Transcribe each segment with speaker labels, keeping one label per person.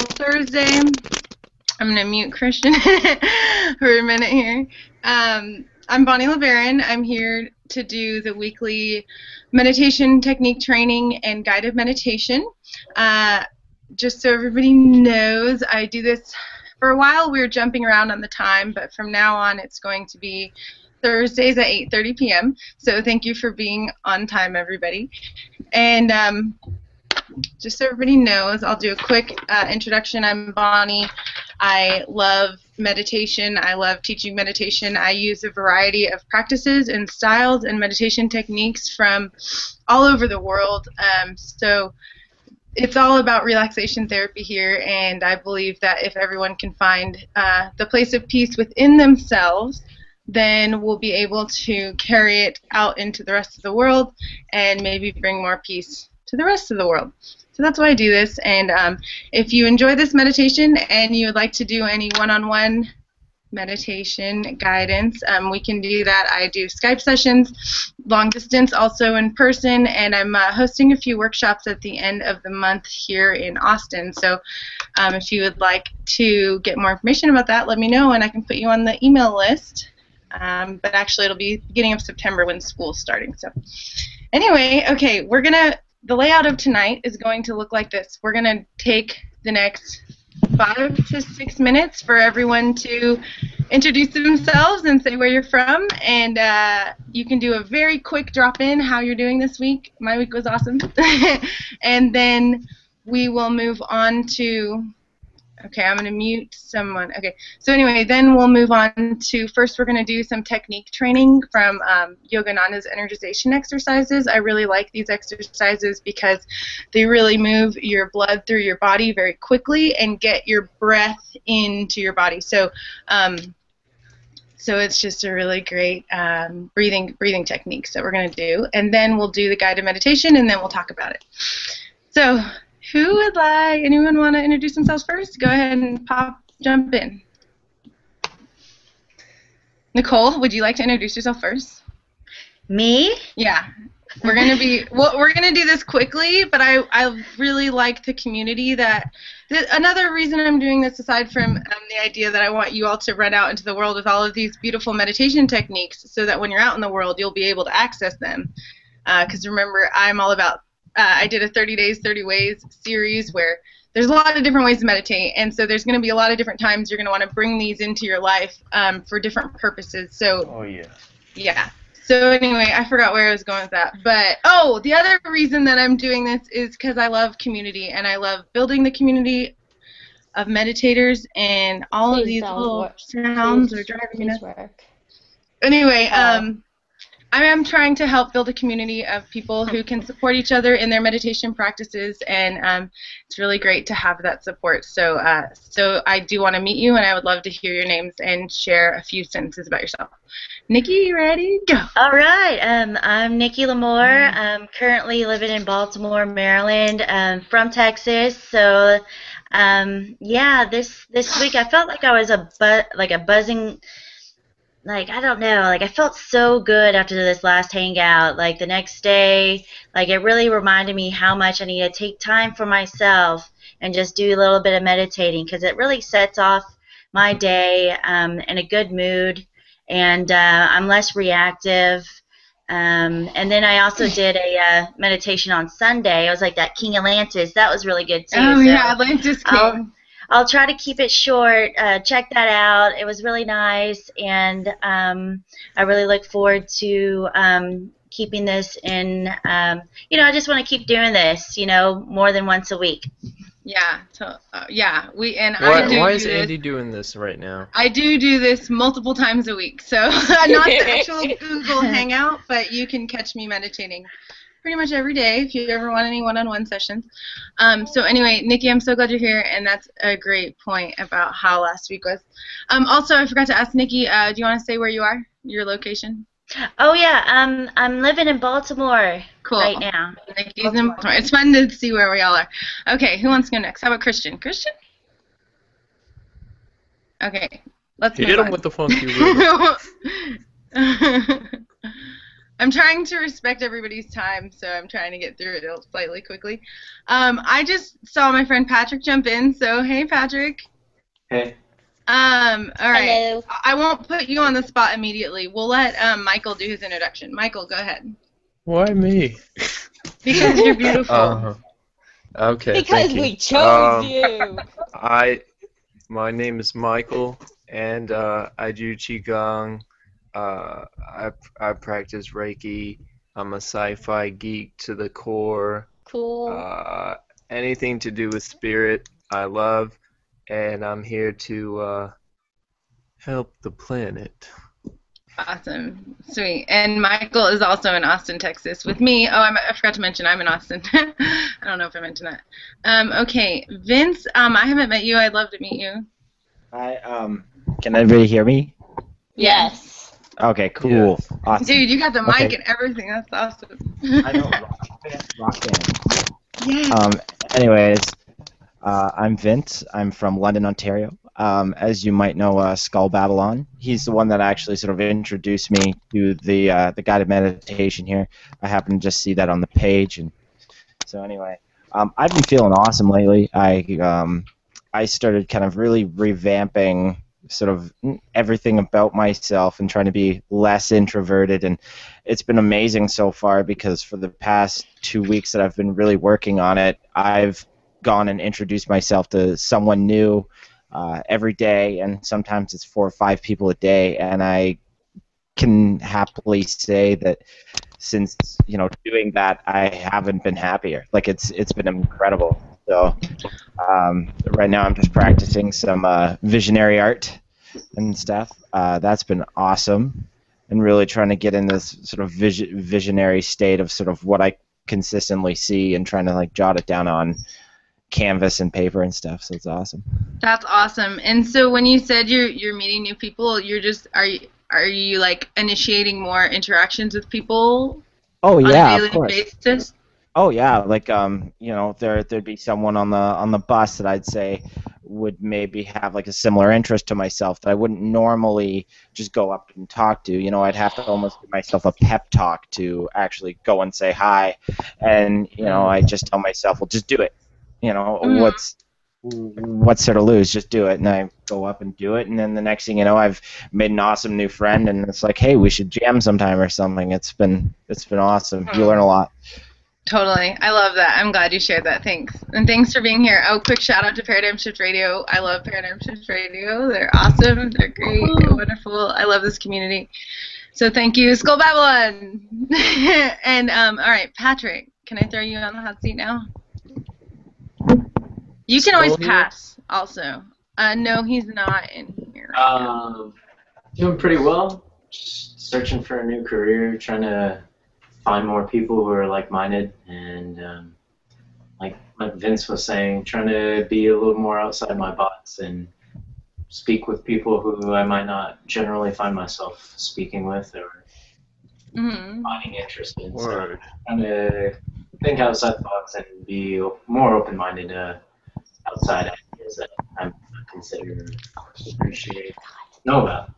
Speaker 1: Thursday. I'm going to mute Christian for a minute here. I'm Bonnie LeBaron. I'm here to do the weekly meditation technique training and guided meditation. Just so everybody knows, I do this for a while. We were jumping around on the time, but from now on it's going to be Thursdays at 8:30 p.m. So thank you for being on time, everybody. And just so everybody knows, I'll do a quick introduction. I'm Bonnie. I love meditation. I love teaching meditation. I use a variety of practices and styles and meditation techniques from all over the world. So it's all about relaxation therapy here, and I believe that if everyone can find the place of peace within themselves, then we'll be able to carry it out into the rest of the world and maybe bring more peace to the rest of the world. So that's why I do this. And if you enjoy this meditation and you would like to do any one-on-one meditation guidance, we can do that. I do Skype sessions, long distance, also in person, and I'm hosting a few workshops at the end of the month here in Austin. So if you would like to get more information about that, let me know and I can put you on the email list. But actually it'll be beginning of September when school's starting. So anyway, okay, the layout of tonight is going to look like this. We're going to take the next 5 to 6 minutes for everyone to introduce themselves and say where you're from, and you can do a very quick drop-in how you're doing this week. My week was awesome. And then we will move on to, okay, I'm going to mute someone. Okay, so anyway, then we'll move on to, first we're going to do some technique training from Yogananda's energization exercises. I really like these exercises because they really move your blood through your body very quickly and get your breath into your body. So so it's just a really great breathing techniques that we're going to do. And then we'll do the guided meditation, and then we'll talk about it. So who would like, anyone want to introduce themselves first? Go ahead and jump in. Nicole, would you like to introduce yourself first?
Speaker 2: Me?
Speaker 1: Yeah. We're going to do this quickly, but I really like the community another reason I'm doing this, aside from the idea that I want you all to run out into the world with all of these beautiful meditation techniques so that when you're out in the world, you'll be able to access them. Because remember, I'm all about I did a 30 Days, 30 Ways series where there's a lot of different ways to meditate, and so there's going to be a lot of different times you're going to want to bring these into your life for different purposes. So,
Speaker 3: oh, yeah.
Speaker 1: Yeah. So anyway, I forgot where I was going with that. But, the other reason that I'm doing this is because I love community, and I love building the community of meditators, and all of these little sounds are driving me nuts. Anyway, I am trying to help build a community of people who can support each other in their meditation practices, and it's really great to have that support. So I do want to meet you, and I would love to hear your names and share a few sentences about yourself. Nikki, you ready? Go.
Speaker 2: All right. I'm Nikki Lamore. I'm currently living in Baltimore, Maryland. From Texas. So, yeah, this week I felt like I was a buzzing. Like, I don't know, like I felt so good after this last hangout. Like the next day, like it really reminded me how much I need to take time for myself and just do a little bit of meditating, because it really sets off my day in a good mood, and I'm less reactive. And then I also did a meditation on Sunday. It was like that King Atlantis. That was really good too.
Speaker 1: Oh, so yeah, Atlantis King.
Speaker 2: I'll try to keep it short. Check that out. It was really nice, and I really look forward to keeping this in. I just want to keep doing this, more than once a week.
Speaker 1: Yeah. So yeah,
Speaker 3: Why is Andy doing this right now?
Speaker 1: I do this multiple times a week. So not the actual Google Hangout, but you can catch me meditating pretty much every day if you ever want any one-on-one sessions. So anyway, Nikki, I'm so glad you're here, and that's a great point about how last week was. Also, I forgot to ask Nikki, do you want to say where you are, your location?
Speaker 2: Oh, yeah, I'm living in Baltimore right now.
Speaker 1: Nikki's in Baltimore. It's fun to see where we all are. Okay, who wants to go next? How about Christian? Christian? Okay, let's move on.
Speaker 3: Hit him with the funky rhythm.
Speaker 1: I'm trying to respect everybody's time, so I'm trying to get through it slightly quickly. I just saw my friend Patrick jump in, so hey, Patrick.
Speaker 4: Hey.
Speaker 1: All right.
Speaker 5: Hello.
Speaker 1: I won't put you on the spot immediately. We'll let Michael do his introduction. Michael, go ahead.
Speaker 3: Why me?
Speaker 1: Because you're beautiful.
Speaker 3: Okay,
Speaker 5: Because
Speaker 3: thank you.
Speaker 5: we chose you.
Speaker 3: My name is Michael, and I do qigong. I practice Reiki. I'm a sci-fi geek to the core.
Speaker 5: Cool.
Speaker 3: Anything to do with spirit, I love, and I'm here to help the planet.
Speaker 1: Awesome. Sweet. And Michael is also in Austin, Texas with me. Oh, I forgot to mention I'm in Austin. I don't know if I mentioned that. Okay, Vince, I haven't met you. I'd love to meet you.
Speaker 6: Hi, can everybody hear me?
Speaker 5: Yes.
Speaker 6: Okay, cool.
Speaker 3: Yes.
Speaker 6: Awesome.
Speaker 1: Dude, you got the mic
Speaker 6: Okay.
Speaker 1: and everything. That's awesome.
Speaker 6: I know, rock band.
Speaker 1: Yeah.
Speaker 6: Anyways, I'm Vince. I'm from London, Ontario. As you might know, Skull Babylon. He's the one that actually sort of introduced me to the guided meditation here. I happened to just see that on the page, and so anyway, I've been feeling awesome lately. I started kind of really revamping sort of everything about myself and trying to be less introverted, and it's been amazing so far because for the past 2 weeks that I've been really working on it, I've gone and introduced myself to someone new every day, and sometimes it's 4 or 5 people a day, and I can happily say that since doing that, I haven't been happier. Like it's been incredible. So right now I'm just practicing some visionary art and stuff. That's been awesome, and really trying to get in this sort of visionary state of sort of what I consistently see and trying to like jot it down on canvas and paper and stuff. So it's awesome.
Speaker 1: That's awesome. And so when you said you're meeting new people, are you like initiating more interactions with people
Speaker 6: Oh
Speaker 1: on a
Speaker 6: yeah, of
Speaker 1: daily
Speaker 6: course.
Speaker 1: basis?
Speaker 6: Oh yeah, like there'd be someone on the bus that I'd say would maybe have like a similar interest to myself that I wouldn't normally just go up and talk to. I'd have to almost give myself a pep talk to actually go and say hi, and I just tell myself, well, just do it.
Speaker 1: Mm.
Speaker 6: What's there to lose? Just do it, and I go up and do it, and then the next thing you know, I've made an awesome new friend, and it's like, hey, we should jam sometime or something. It's been awesome. You learn a lot.
Speaker 1: Totally. I love that. I'm glad you shared that. Thanks. And thanks for being here. Oh, quick shout out to Paradigm Shift Radio. I love Paradigm Shift Radio. They're awesome. They're great. They're wonderful. I love this community. So thank you, Skull Babylon. And all right, Patrick, can I throw you on the hot seat now? You can always pass also. No, he's not in here right now.
Speaker 4: Doing pretty well. Just searching for a new career, trying to find more people who are like-minded, and like Vince was saying, trying to be a little more outside my box and speak with people who I might not generally find myself speaking with or finding interest in. So trying to think outside the box and be more open-minded to outside ideas that I consider, appreciate, know about.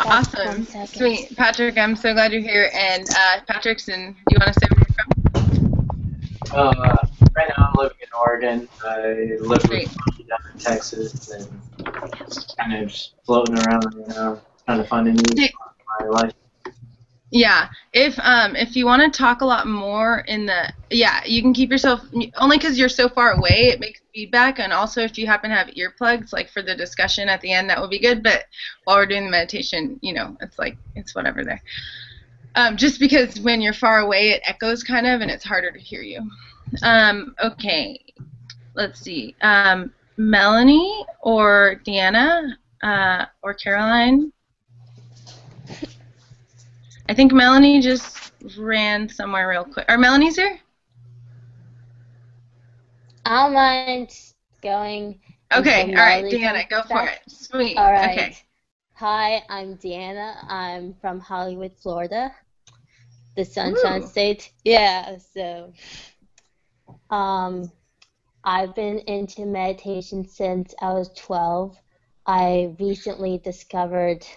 Speaker 1: Awesome. Sweet. Patrick, I'm so glad you're here. And Patrick's do you want to say where you're from?
Speaker 4: Right now I'm living in Oregon. I live with my down in Texas, and just kind of just floating around right now, trying to find a new spot in my life.
Speaker 1: Yeah, if you want to talk a lot more you can keep yourself, only because you're so far away, it makes feedback, and also if you happen to have earplugs, like for the discussion at the end, that would be good, but while we're doing the meditation, it's whatever there. Just because when you're far away, it echoes kind of, and it's harder to hear you. Okay, let's see. Melanie or Deanna or Caroline? I think Melanie just ran somewhere real quick. Are Melanie's here?
Speaker 5: I don't mind going.
Speaker 1: Okay, all right, Deanna, go for it. Sweet.
Speaker 5: All right.
Speaker 1: Okay.
Speaker 5: Hi, I'm Deanna. I'm from Hollywood, Florida, the Sunshine State. Yeah, so I've been into meditation since I was 12. I recently discovered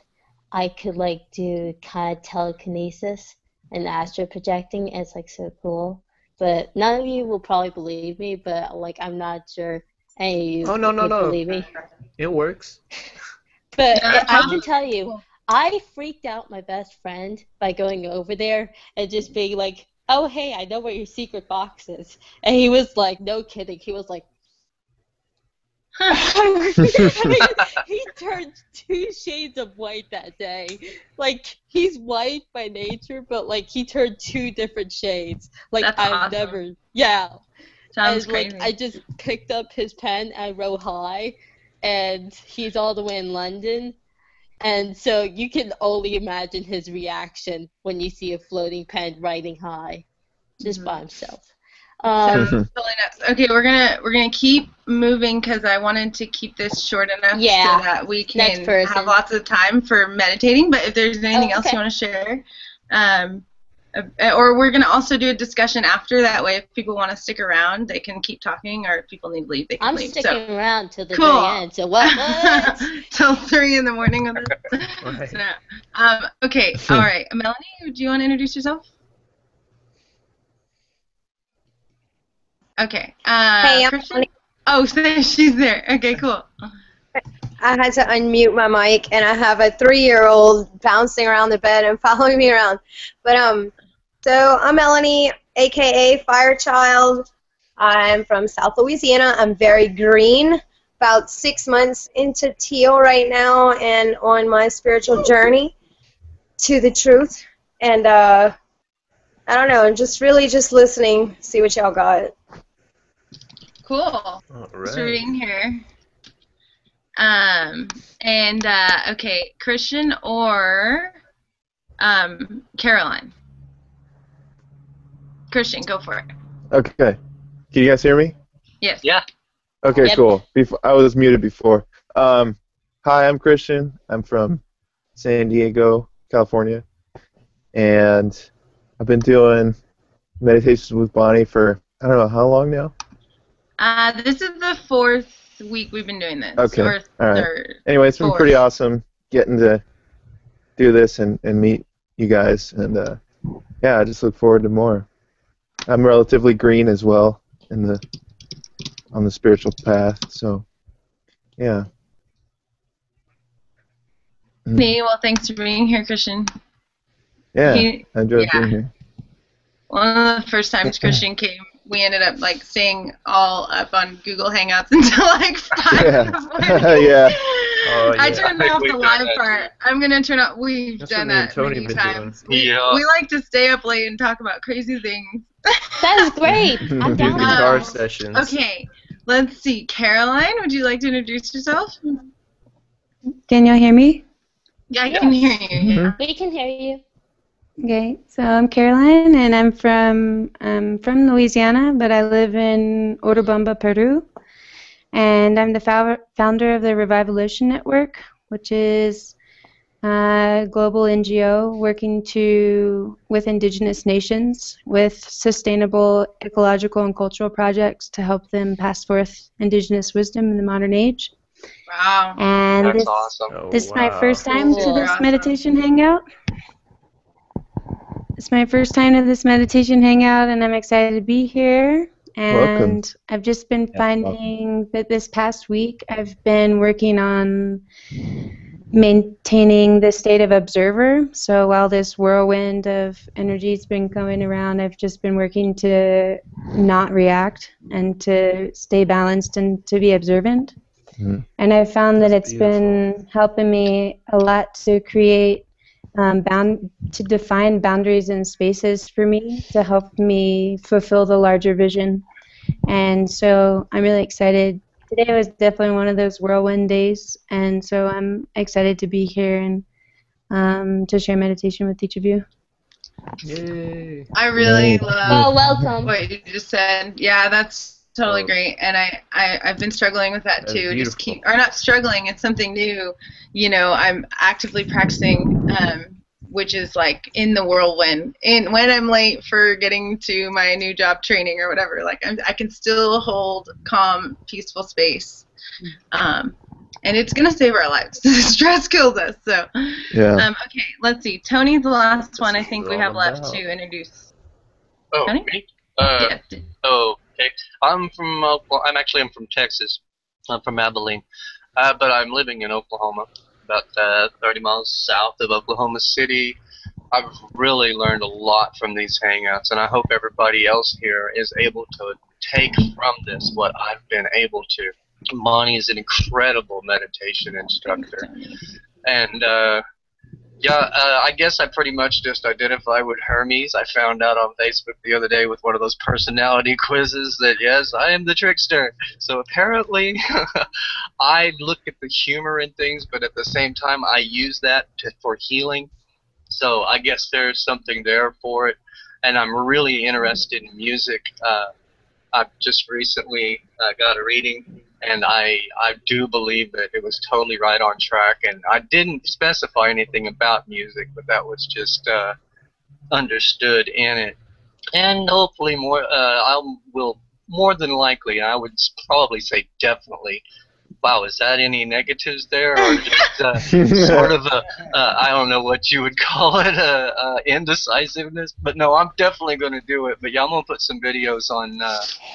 Speaker 5: I could like do kind of telekinesis and astral projecting. It's like so cool. But none of you will probably believe me, but like I'm not sure any of
Speaker 3: Oh,
Speaker 5: you
Speaker 3: no, no,
Speaker 5: would
Speaker 3: no.
Speaker 5: believe me.
Speaker 3: It works.
Speaker 5: But
Speaker 1: No, that's
Speaker 5: I can
Speaker 1: awesome.
Speaker 5: tell you,
Speaker 1: Cool.
Speaker 5: I freaked out my best friend by going over there and just being like, "Oh, hey, I know where your secret box is." And he was like, no kidding. He was like, he turned 2 shades of white that day. Like, he's white by nature, but like he turned 2 different shades. Like,
Speaker 1: That's
Speaker 5: I've
Speaker 1: awesome.
Speaker 5: never, yeah.
Speaker 1: Sounds
Speaker 5: And like, I
Speaker 1: crazy.
Speaker 5: just picked up his pen and wrote hi, and he's all the way in London. And so you can only imagine his reaction when you see a floating pen writing hi, just by himself.
Speaker 1: Sounds totally nuts. Okay, we're gonna keep moving because I wanted to keep this short enough
Speaker 5: Yeah.
Speaker 1: so that we
Speaker 5: Next
Speaker 1: can have
Speaker 5: person.
Speaker 1: lots of time for meditating. But if there's anything else
Speaker 5: okay.
Speaker 1: you want to share, or we're gonna also do a discussion after. That way, if people want to stick around, they can keep talking, or if people need to leave, they can
Speaker 5: I'm
Speaker 1: leave.
Speaker 5: sticking around till the
Speaker 1: Cool.
Speaker 5: very end. So what?
Speaker 1: Till 3 in the morning with this.
Speaker 3: Right.
Speaker 1: So, okay, all right. Melanie, do you want to introduce yourself? Okay.
Speaker 7: Hey, I'm
Speaker 1: Christian?
Speaker 7: Melanie.
Speaker 1: Oh, so she's there. Okay, cool.
Speaker 7: I had to unmute my mic, and I have a 3-year-old bouncing around the bed and following me around. But so I'm Melanie, aka Firechild. I'm from South Louisiana. I'm very green. About 6 months into teal right now, and on my spiritual journey to the truth. And I don't know, just really just listening. See what y'all got.
Speaker 1: Cool.
Speaker 3: All
Speaker 1: Thanks for
Speaker 3: right.
Speaker 1: being here. Okay, Christian or Caroline? Christian, go for it.
Speaker 8: Okay. Can you guys hear me?
Speaker 1: Yes.
Speaker 9: Yeah.
Speaker 8: Okay,
Speaker 5: Yep.
Speaker 8: cool. I was muted before. Hi, I'm Christian. I'm from San Diego, California. And I've been doing meditations with Bonnie for, I don't know, how long now?
Speaker 1: This is the 4th week we've been doing this.
Speaker 8: Okay,
Speaker 1: Or
Speaker 8: all right.
Speaker 1: third.
Speaker 8: Anyway, it's been
Speaker 1: 4th.
Speaker 8: pretty awesome getting to do this and meet you guys. And yeah, I just look forward to more. I'm relatively green as well on the spiritual path, so yeah.
Speaker 1: Well, thanks for being here, Christian.
Speaker 8: Yeah,
Speaker 1: He-
Speaker 8: I enjoyed
Speaker 1: yeah.
Speaker 8: being here.
Speaker 1: One of the first times Christian came, we ended up like staying all up on Google Hangouts until like 5
Speaker 8: Yeah.
Speaker 1: in the morning.
Speaker 8: Yeah.
Speaker 3: Oh,
Speaker 1: I
Speaker 3: yeah.
Speaker 1: turned
Speaker 9: I
Speaker 1: off
Speaker 9: think
Speaker 1: the
Speaker 9: we've done
Speaker 1: live
Speaker 9: that,
Speaker 1: part. I'm gonna turn off. We've
Speaker 3: That's
Speaker 1: done
Speaker 3: what me and
Speaker 1: that
Speaker 3: Tony
Speaker 1: many
Speaker 3: been
Speaker 1: times.
Speaker 3: doing.
Speaker 9: Yeah.
Speaker 1: We like to stay up late and talk about crazy things.
Speaker 5: That is great. I'm
Speaker 3: Do
Speaker 5: down with
Speaker 3: guitar
Speaker 5: that.
Speaker 3: sessions.
Speaker 1: Okay, let's see. Caroline, would you like to introduce yourself?
Speaker 10: Can y'all hear me?
Speaker 1: Yeah, I can hear you. Yeah.
Speaker 5: We can hear you.
Speaker 10: Okay, so I'm Caroline, and I'm from Louisiana, but I live in Urubamba, Peru, and I'm the founder of the Revivolution Network, which is a global NGO working with indigenous nations with sustainable ecological and cultural projects to help them pass forth indigenous wisdom in the modern age.
Speaker 1: Wow.
Speaker 10: And
Speaker 9: That's
Speaker 10: this,
Speaker 9: awesome.
Speaker 3: Oh,
Speaker 10: this is my
Speaker 3: wow.
Speaker 10: first time to
Speaker 5: Cool.
Speaker 10: this
Speaker 1: Awesome.
Speaker 10: meditation hangout. It's my first time to this meditation hangout, and I'm excited to be here.
Speaker 8: Welcome.
Speaker 10: And I've just been
Speaker 6: Yeah,
Speaker 10: finding that this past week I've been working on maintaining the state of observer. So while this whirlwind of energy's been going around, I've just been working to not react and to stay balanced and to be observant.
Speaker 8: Mhm.
Speaker 10: And I've found that
Speaker 3: That's
Speaker 10: it's been helping me a lot to create to define boundaries and spaces for me to help me fulfill the larger vision. And so I'm really excited. Today was definitely one of those whirlwind days, and so I'm excited to be here and to share meditation with each of you.
Speaker 3: Yay.
Speaker 1: I really
Speaker 8: Nice.
Speaker 1: love
Speaker 5: Well, welcome.
Speaker 1: what you just said. Yeah, that's totally
Speaker 3: Oh.
Speaker 1: great. And I've been struggling with that
Speaker 3: That's
Speaker 1: too. Just
Speaker 3: beautiful.
Speaker 1: or not struggling, it's something new. You know, I'm actively practicing, which is like in the whirlwind. When I'm late for getting to my new job training or whatever, like I can still hold calm, peaceful space. and it's gonna save our lives. Stress kills us. So,
Speaker 8: Yeah.
Speaker 1: okay, let's see. Tony's the last one I
Speaker 3: This
Speaker 1: think
Speaker 3: is
Speaker 1: we
Speaker 3: all
Speaker 1: have left
Speaker 3: about.
Speaker 1: to introduce.
Speaker 9: Oh,
Speaker 1: Tony?
Speaker 9: me?
Speaker 1: Yeah.
Speaker 9: Oh, okay. I'm from Texas. I'm from Abilene. But I'm living in Oklahoma, about 30 miles south of Oklahoma City. I've really learned a lot from these hangouts, and I hope everybody else here is able to take from this what I've been able to. Monty is an incredible meditation instructor, and I guess I pretty much just identify with Hermes. I found out on Facebook the other day with one of those personality quizzes that, yes, I am the trickster. So apparently I look at the humor in things, but at the same time I use that for healing. So I guess there's something there for it. And I'm really interested in music. I've just recently got a reading, and I do believe that it was totally right on track. And I didn't specify anything about music, but that was just understood in it. And hopefully will more than likely, I would probably say definitely. Wow, is that any negatives there, or just sort of I don't know what you would call it, indecisiveness? But no, I'm definitely going to do it. But yeah, I'm going to put some videos on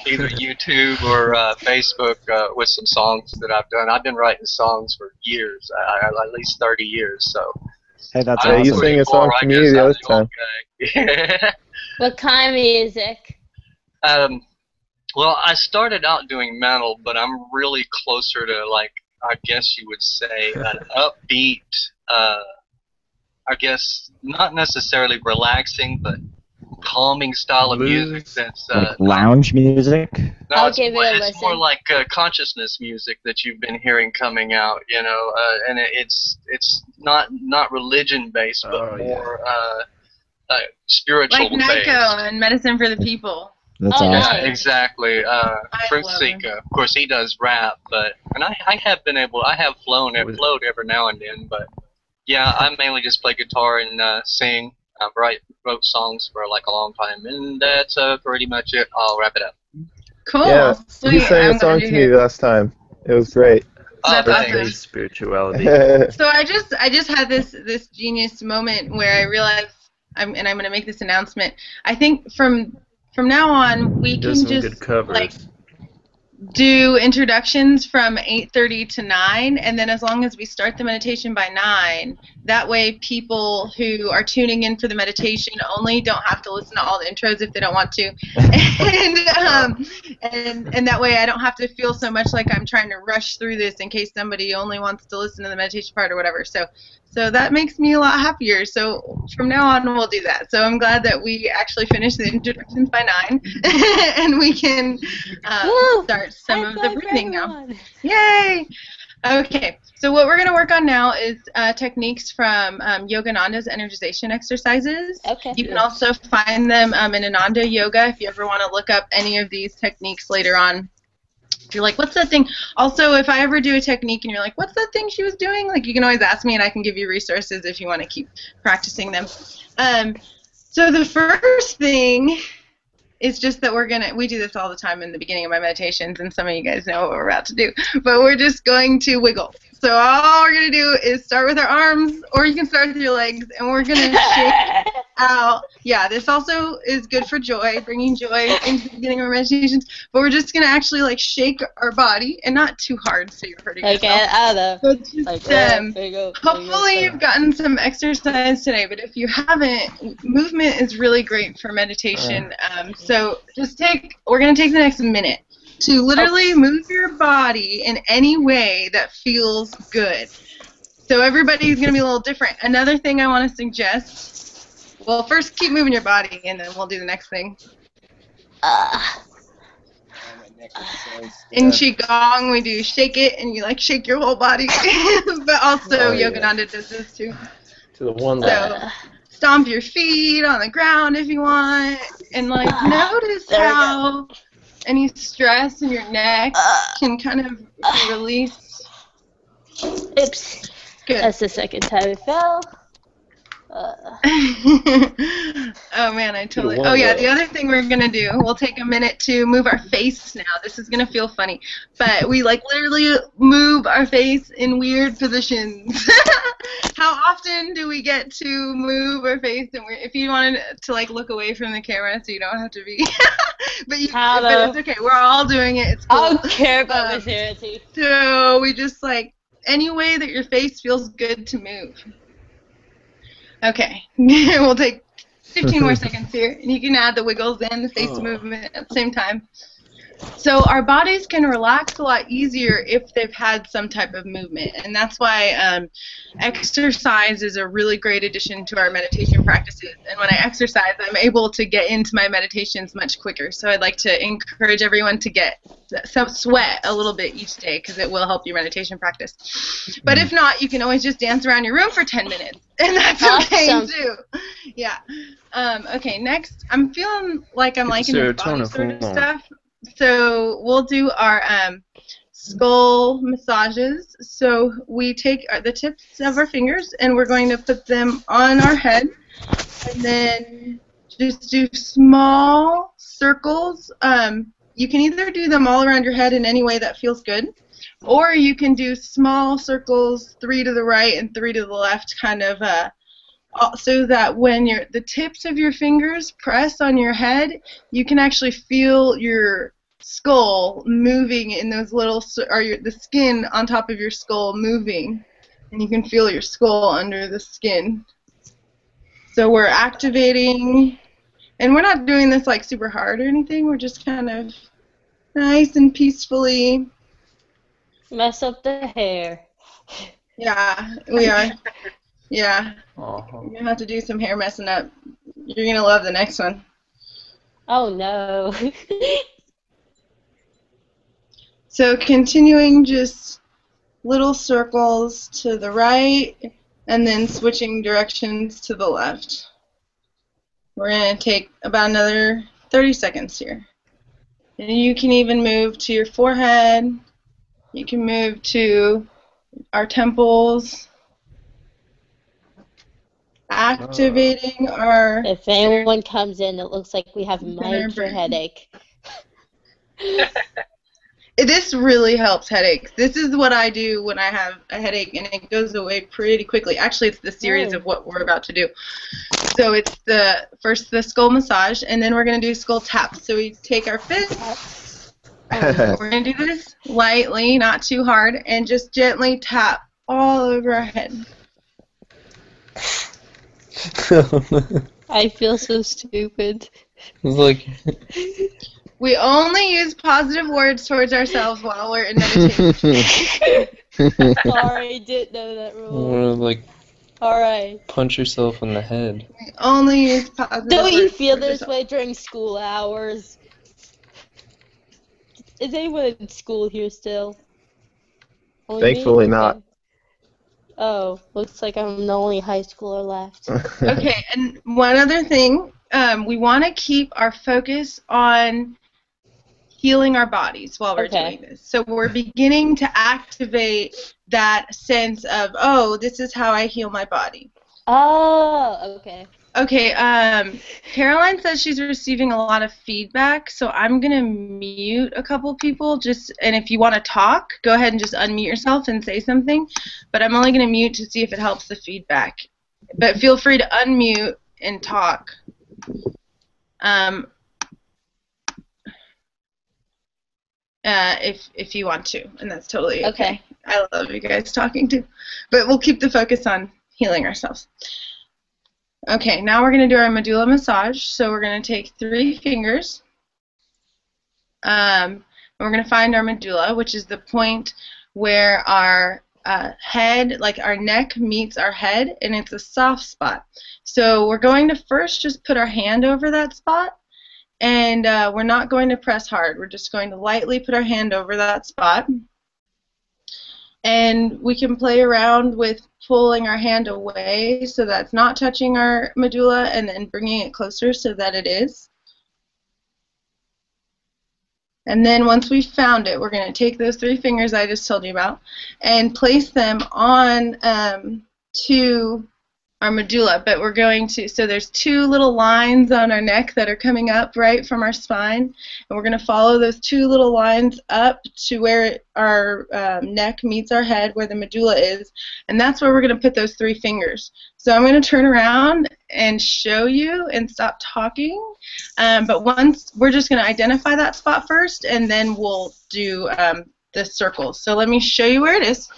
Speaker 9: either YouTube or Facebook with some songs that I've done. I've been writing songs for years, at least 30 years. So
Speaker 6: Hey, that's
Speaker 8: Yeah, you
Speaker 6: awesome.
Speaker 8: sang a song to me the other time.
Speaker 9: Yeah.
Speaker 5: What kind of music?
Speaker 9: Well, I started out doing metal, but I'm really closer to, like, I guess you would say, an upbeat, I guess not necessarily relaxing, but calming style of music
Speaker 3: Blues?
Speaker 9: that's
Speaker 6: Like lounge music?
Speaker 9: no,
Speaker 5: I'll
Speaker 9: it's
Speaker 5: give
Speaker 9: more,
Speaker 5: it a
Speaker 9: it's more
Speaker 5: listen.
Speaker 9: like consciousness music that you've been hearing coming out, and it's not religion based, but
Speaker 3: Oh,
Speaker 9: more
Speaker 1: Like
Speaker 9: spiritual
Speaker 1: Nico
Speaker 9: based.
Speaker 1: and Medicine for the People.
Speaker 6: That's
Speaker 5: Oh,
Speaker 6: awesome.
Speaker 5: nice.
Speaker 9: Yeah, exactly. Fruit
Speaker 1: love him.
Speaker 9: Seeker. Of course, he does rap, and I have flowed every now and then, but yeah, I mainly just play guitar and sing. I wrote songs for like a long time, and that's pretty much it. I'll wrap it up.
Speaker 1: Cool.
Speaker 8: Yeah,
Speaker 1: Sweet.
Speaker 8: you sang
Speaker 1: I'm
Speaker 8: a song
Speaker 1: glad
Speaker 8: to
Speaker 1: you're
Speaker 8: me
Speaker 1: here.
Speaker 8: last time. It was great.
Speaker 1: That's
Speaker 9: thanks.
Speaker 1: awesome.
Speaker 3: Spirituality.
Speaker 1: So I just had this genius moment where I realized I'm going to make this announcement. I think from now on we
Speaker 3: Does
Speaker 1: can
Speaker 3: some good
Speaker 1: just
Speaker 3: covers.
Speaker 1: like do introductions from 8:30 to 9, and then as long as we start the meditation by 9, that way people who are tuning in for the meditation only don't have to listen to all the intros if they don't want to, and that way I don't have to feel so much like I'm trying to rush through this in case somebody only wants to listen to the meditation part or whatever. So that makes me a lot happier. So from now on we'll do that. So I'm glad that we actually finished the introductions by 9 and we can start some of the breathing now. Yay! Okay, so what we're going to work on now is techniques from Yogananda's energization exercises.
Speaker 5: Okay.
Speaker 1: You can also find them in Ananda Yoga if you ever want to look up any of these techniques later on. If you're like, what's that thing? Also, if I ever do a technique and you're like, what's that thing she was doing? Like, you can always ask me and I can give you resources if you want to keep practicing them. So the first thing is just that we do this all the time in the beginning of my meditations, and some of you guys know what we're about to do, but we're just going to wiggle. So all we're going to do is start with our arms, or you can start with your legs, and we're going to shake out. Yeah, this also is good for joy, bringing joy into the beginning of our meditations, but we're just going to actually like shake our body, and not too hard so you're hurting yourself. But just, hopefully you've gotten some exercise today, but if you haven't, movement is really great for meditation. So we're going to take the next minute to literally move your body in any way that feels good. So everybody's going to be a little different. Another thing I want to suggest, well, first keep moving your body, and then we'll do the next thing. In Qigong, we do shake it, and you like shake your whole body. But also Yogananda does this too.
Speaker 11: To the one
Speaker 1: So stomp your feet on the ground if you want, and like notice how any stress in your neck can kind of be released.
Speaker 5: Oops.
Speaker 1: Good.
Speaker 5: That's the second time it fell.
Speaker 1: Oh man, I totally. Oh yeah, the other thing we're gonna do, we'll take a minute to move our face now. This is gonna feel funny, but we like literally move our face in weird positions. How often do we get to move our face? And if you wanted to like look away from the camera, so you don't have to be, but but it's okay. We're all doing it. It's cool.
Speaker 5: I don't care about my sanity.
Speaker 1: So we just like any way that your face feels good to move. Okay, we'll take 15 more seconds here, and you can add the wiggles and the face movement at the same time. So our bodies can relax a lot easier if they've had some type of movement, and that's why exercise is a really great addition to our meditation practices. And when I exercise, I'm able to get into my meditations much quicker. So I'd like to encourage everyone to get some sweat a little bit each day because it will help your meditation practice. But if not, you can always just dance around your room for 10 minutes, and that's okay too. Yeah. Okay, next, I'm feeling like I'm liking this body sort of stuff. So we'll do our skull massages. So we take the tips of our fingers and we're going to put them on our head and then just do small circles. You can either do them all around your head in any way that feels good, or you can do small circles, 3 to the right and 3 to the left, kind of so that when the tips of your fingers press on your head, you can actually feel your skull moving in those little, or the skin on top of your skull moving, and you can feel your skull under the skin. So we're activating, and we're not doing this like super hard or anything, we're just kind of nice and peacefully.
Speaker 5: Mess up the hair.
Speaker 1: Yeah, we are. Yeah. You're going to have to do some hair messing up. You're going to love the next one.
Speaker 5: Oh, no.
Speaker 1: So continuing just little circles to the right and then switching directions to the left. We're going to take about another 30 seconds here. And you can even move to your forehead. You can move to our temples. Activating our...
Speaker 5: If anyone comes in, it looks like we have a major headache.
Speaker 1: This really helps headaches. This is what I do when I have a headache, and it goes away pretty quickly. Actually, it's the series of what we're about to do. So it's first the skull massage, and then we're going to do skull taps. So we take our fists, we're going to do this lightly, not too hard, and just gently tap all over our head.
Speaker 5: I feel so stupid.
Speaker 11: Like
Speaker 1: we only use positive words towards ourselves while we're in meditation.
Speaker 5: Sorry, I didn't know that rule.
Speaker 11: Or like
Speaker 5: Alright.
Speaker 11: punch yourself in the head.
Speaker 1: We only use positive words.
Speaker 5: Don't you feel this way during school hours? Is anyone in school here still? Only
Speaker 8: Thankfully
Speaker 5: me?
Speaker 8: not.
Speaker 5: Oh, looks like I'm the only high schooler left.
Speaker 1: Okay, and one other thing, we want to keep our focus on healing our bodies while we're doing this. So we're beginning to activate that sense of, oh, this is how I heal my body.
Speaker 5: Oh, okay.
Speaker 1: Okay, Caroline says she's receiving a lot of feedback, so I'm going to mute a couple people, and if you want to talk, go ahead and just unmute yourself and say something, but I'm only going to mute to see if it helps the feedback. But feel free to unmute and talk. If you want to, and that's totally okay. I love you guys talking too, but we'll keep the focus on healing ourselves. Okay, now we're going to do our medulla massage. So we're going to take 3 fingers. And we're going to find our medulla, which is the point where our head, like our neck meets our head, and it's a soft spot. So we're going to first just put our hand over that spot, and we're not going to press hard. We're just going to lightly put our hand over that spot. And we can play around with pulling our hand away so that's not touching our medulla, and then bringing it closer so that it is. And then once we've found it, we're going to take those 3 fingers I just told you about and place them on to our medulla, but we're going to, so there's two little lines on our neck that are coming up right from our spine, and we're going to follow those two little lines up to where our neck meets our head, where the medulla is, and that's where we're going to put those 3 fingers. So I'm going to turn around and show you and stop talking, but once, we're just going to identify that spot first, and then we'll do the circles. So let me show you where it is.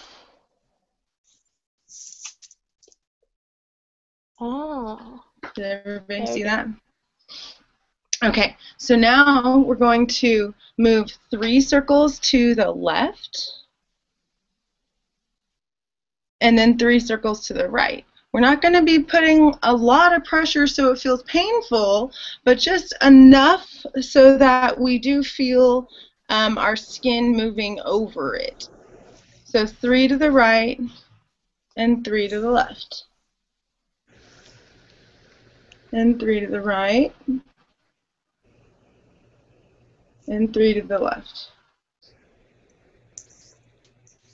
Speaker 5: Oh.
Speaker 1: Did everybody
Speaker 5: There we
Speaker 1: see
Speaker 5: go.
Speaker 1: that? Okay, so now we're going to move 3 circles to the left, and then 3 circles to the right. We're not going to be putting a lot of pressure so it feels painful, but just enough so that we do feel our skin moving over it. So 3 to the right and 3 to the left. And 3 to the right and 3 to the left.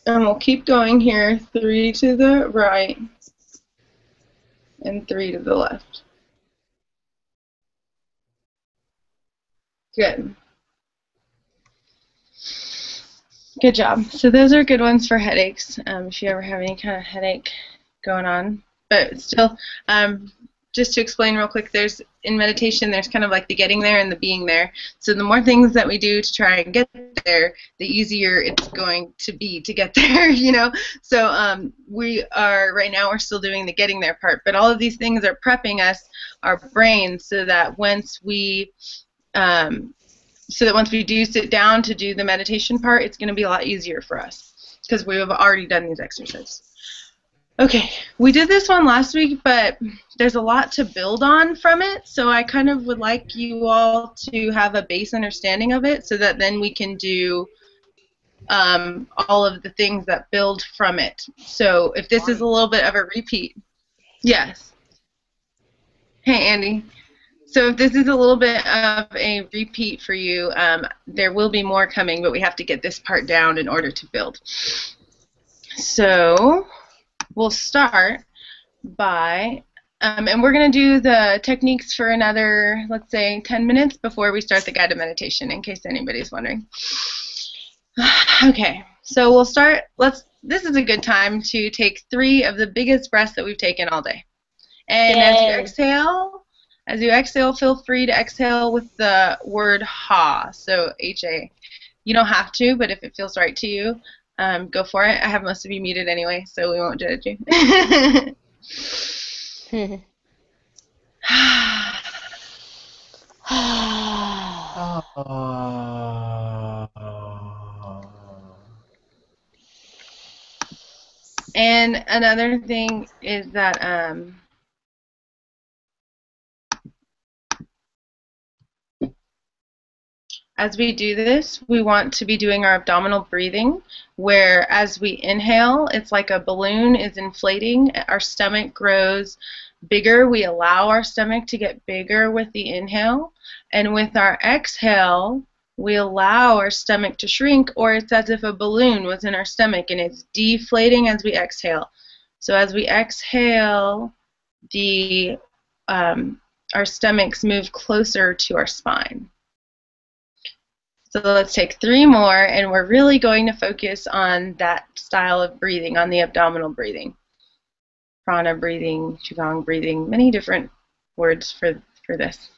Speaker 1: And we'll keep going here, 3 to the right and 3 to the left. Good. Good job. So those are good ones for headaches, if you ever have any kind of headache going on. But still, just to explain real quick, in meditation, there's kind of like the getting there and the being there. So the more things that we do to try and get there, the easier it's going to be to get there, you know. So right now we're still doing the getting there part, but all of these things are prepping us, our brains, so that once we do sit down to do the meditation part, it's going to be a lot easier for us because we have already done these exercises. Okay, we did this one last week, but there's a lot to build on from it, so I kind of would like you all to have a base understanding of it so that then we can do all of the things that build from it. So if this is a little bit of a repeat. Yes. Hey, Andy. So if this is a little bit of a repeat for you, there will be more coming, but we have to get this part down in order to build. So we'll start by, and we're going to do the techniques for another, let's say, 10 minutes before we start the guided meditation, in case anybody's wondering. Okay, so we'll start, this is a good time to take 3 of the biggest breaths that we've taken all day. And as you exhale, feel free to exhale with the word ha, so H-A. You don't have to, but if it feels right to you, go for it. I have most of you muted anyway, so we won't judge you. And another thing is that as we do this, we want to be doing our abdominal breathing, where as we inhale, it's like a balloon is inflating, our stomach grows bigger. We allow our stomach to get bigger with the inhale, and with our exhale, we allow our stomach to shrink, or it's as if a balloon was in our stomach and it's deflating as we exhale. So as we exhale, our stomachs move closer to our spine. So let's take 3 more, and we're really going to focus on that style of breathing, on the abdominal breathing. Prana breathing, Qigong breathing, many different words for this.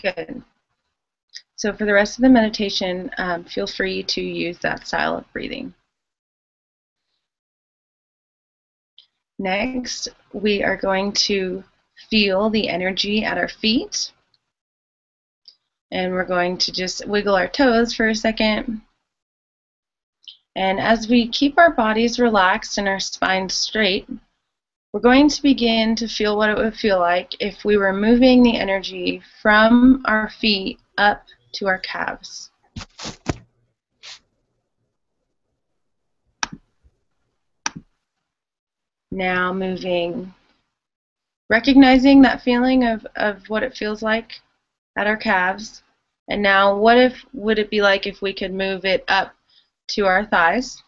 Speaker 1: Good. So for the rest of the meditation, feel free to use that style of breathing. Next, we are going to feel the energy at our feet. And we're going to just wiggle our toes for a second. And as we keep our bodies relaxed and our spine straight, we're going to begin to feel what it would feel like if we were moving the energy from our feet up to our calves. Now moving, recognizing that feeling of what it feels like at our calves. And now would it be like if we could move it up to our thighs?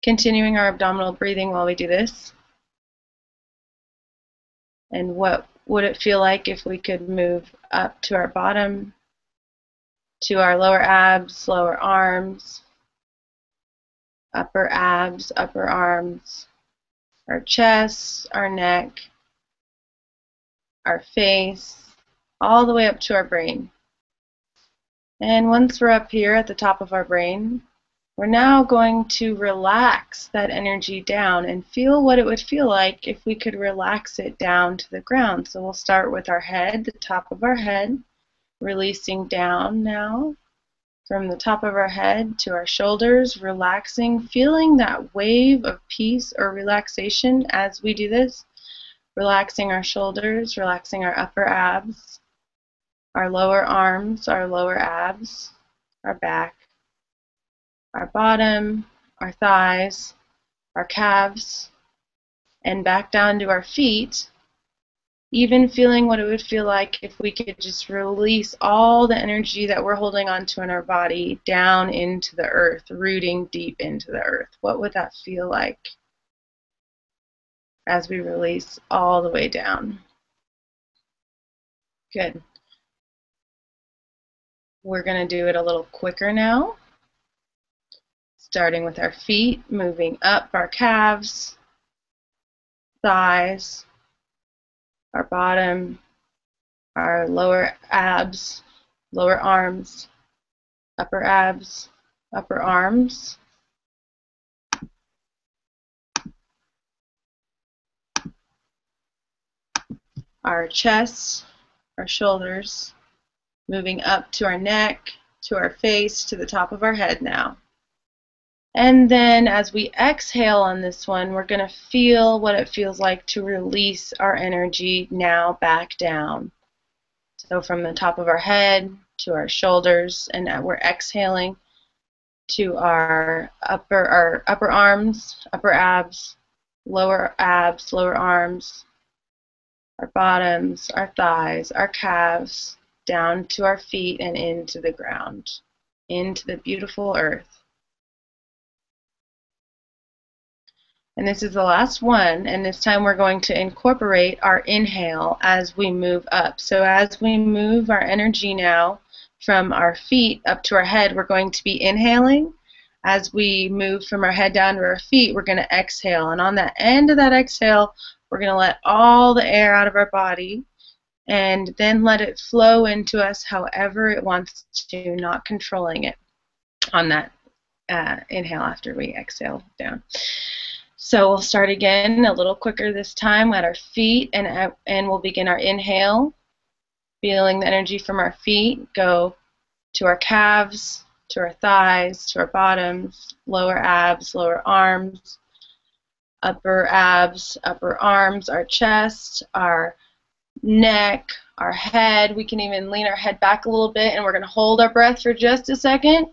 Speaker 1: Continuing our abdominal breathing while we do this. And what would it feel like if we could move up to our bottom, to our lower abs, lower arms, upper abs, upper arms, our chest, our neck, our face, all the way up to our brain. And once we're up here at the top of our brain, we're now going to relax that energy down and feel what it would feel like if we could relax it down to the ground. So we'll start with our head, the top of our head, releasing down now from the top of our head to our shoulders, relaxing, feeling that wave of peace or relaxation as we do this, relaxing our shoulders, relaxing our upper abs, our lower arms, our lower abs, our back, our bottom, our thighs, our calves, and back down to our feet, even feeling what it would feel like if we could just release all the energy that we're holding onto in our body down into the earth, rooting deep into the earth. What would that feel like as we release all the way down? Good. We're going to do it a little quicker now. Starting with our feet, moving up our calves, thighs, our bottom, our lower abs, lower arms, upper abs, upper arms, our chest, our shoulders, moving up to our neck, to our face, to the top of our head now. And then as we exhale on this one, we're going to feel what it feels like to release our energy now back down. So from the top of our head to our shoulders, and we're exhaling to our upper arms, upper abs, lower arms, our bottoms, our thighs, our calves, down to our feet and into the ground, into the beautiful earth. And this is the last one, and this time we're going to incorporate our inhale as we move up. So as we move our energy now from our feet up to our head, we're going to be inhaling. As we move from our head down to our feet, we're going to exhale. And on the end of that exhale, we're going to let all the air out of our body and then let it flow into us however it wants to, not controlling it on that inhale after we exhale down. So we'll start again a little quicker this time at our feet, and we'll begin our inhale, feeling the energy from our feet go to our calves, to our thighs, to our bottoms, lower abs, lower arms, upper abs, upper arms, our chest, our neck, our head. We can even lean our head back a little bit, and we're going to hold our breath for just a second.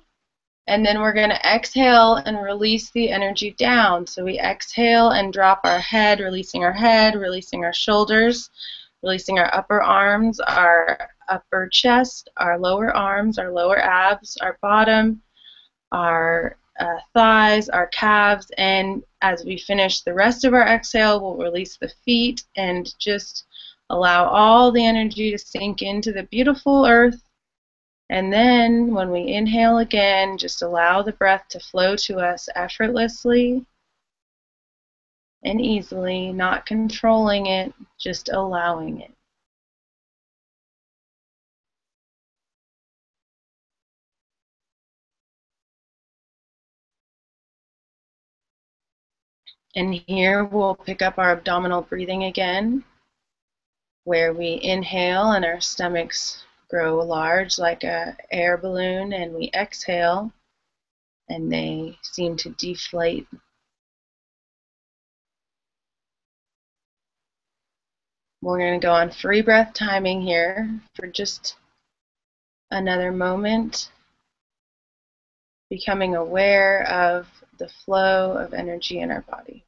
Speaker 1: And then we're going to exhale and release the energy down. So we exhale and drop our head, releasing our shoulders, releasing our upper arms, our upper chest, our lower arms, our lower abs, our bottom, our thighs, our calves. And as we finish the rest of our exhale, we'll release the feet and just allow all the energy to sink into the beautiful earth. And then when we inhale again, just allow the breath to flow to us effortlessly and easily, not controlling it, just allowing it. And here we'll pick up our abdominal breathing again, where we inhale and our stomachs grow large like an air balloon, and we exhale and they seem to deflate. We're going to go on free breath timing here for just another moment. becoming aware of the flow of energy in our body.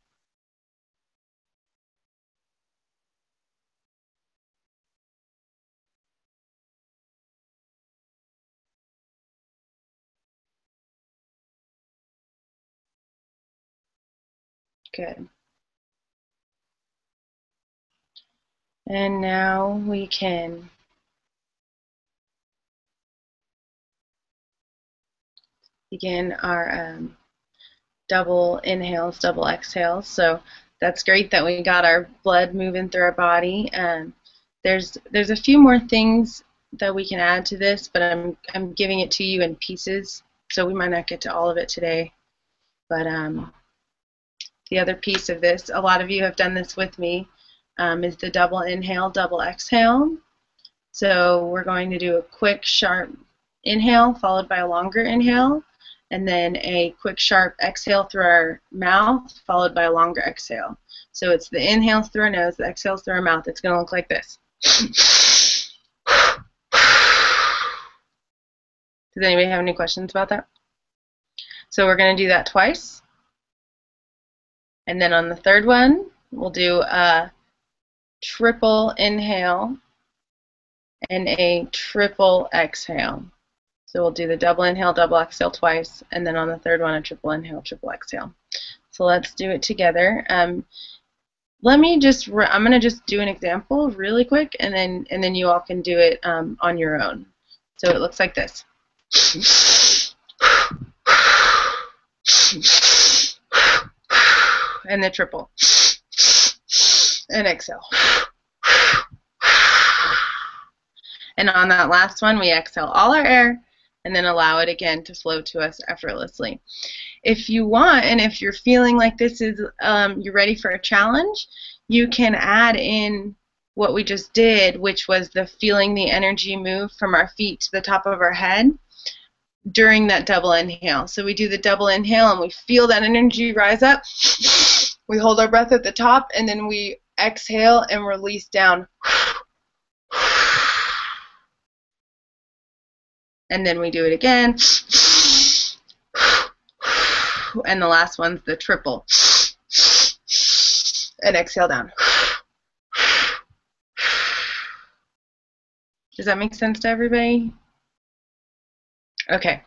Speaker 1: Good. And now we can begin our double inhales, double exhales. So that's great that we got our blood moving through our body. There's a few more things that we can add to this, but I'm giving it to you in pieces, so we might not get to all of it today. But the other piece of this, a lot of you have done this with me, is the double inhale, double exhale. So we're going to do a quick, sharp inhale followed by a longer inhale, and then a quick, sharp exhale through our mouth followed by a longer exhale. So it's the inhales through our nose, the exhales through our mouth. It's going to look like this. Does anybody have any questions about that? So we're going to do that twice. And then on the third one, we'll do a triple inhale and a triple exhale. So we'll do the double inhale, double exhale twice, and then on the third one, a triple inhale, triple exhale. So let's do it together. I'm going to just do an example really quick, and then you all can do it on your own. So it looks like this. And the triple. And exhale. And on that last one, we exhale all our air and then allow it again to flow to us effortlessly. If you want, and if you're feeling like this is, you're ready for a challenge, you can add in what we just did, which was the feeling the energy move from our feet to the top of our head during that double inhale. So we do the double inhale and we feel that energy rise up. We hold our breath at the top and then we exhale and release down. And then we do it again. And the last one's the triple. And exhale down. Does that make sense to everybody? Okay.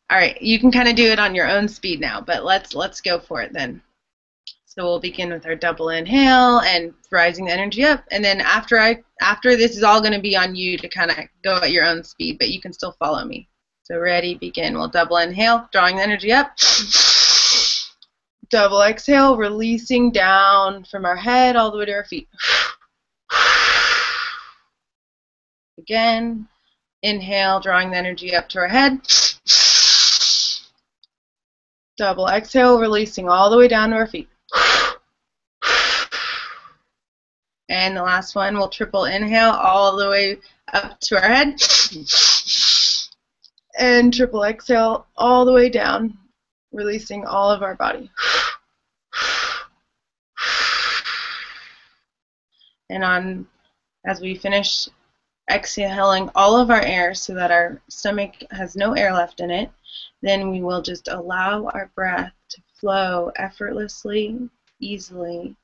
Speaker 1: All right. You can kind of do it on your own speed now, but let's go for it then. So we'll begin with our double inhale and rising the energy up, and then after this is all going to be on you to kind of go at your own speed, but you can still follow me. So ready, begin. We'll double inhale, drawing the energy up. Double exhale, releasing down from our head all the way to our feet. Again, inhale, drawing the energy up to our head. Double exhale, releasing all the way down to our feet. And the last one, we'll triple inhale all the way up to our head. And triple exhale all the way down, releasing all of our body. And as we finish exhaling all of our air so that our stomach has no air left in it, then we will just allow our breath to flow effortlessly, easily,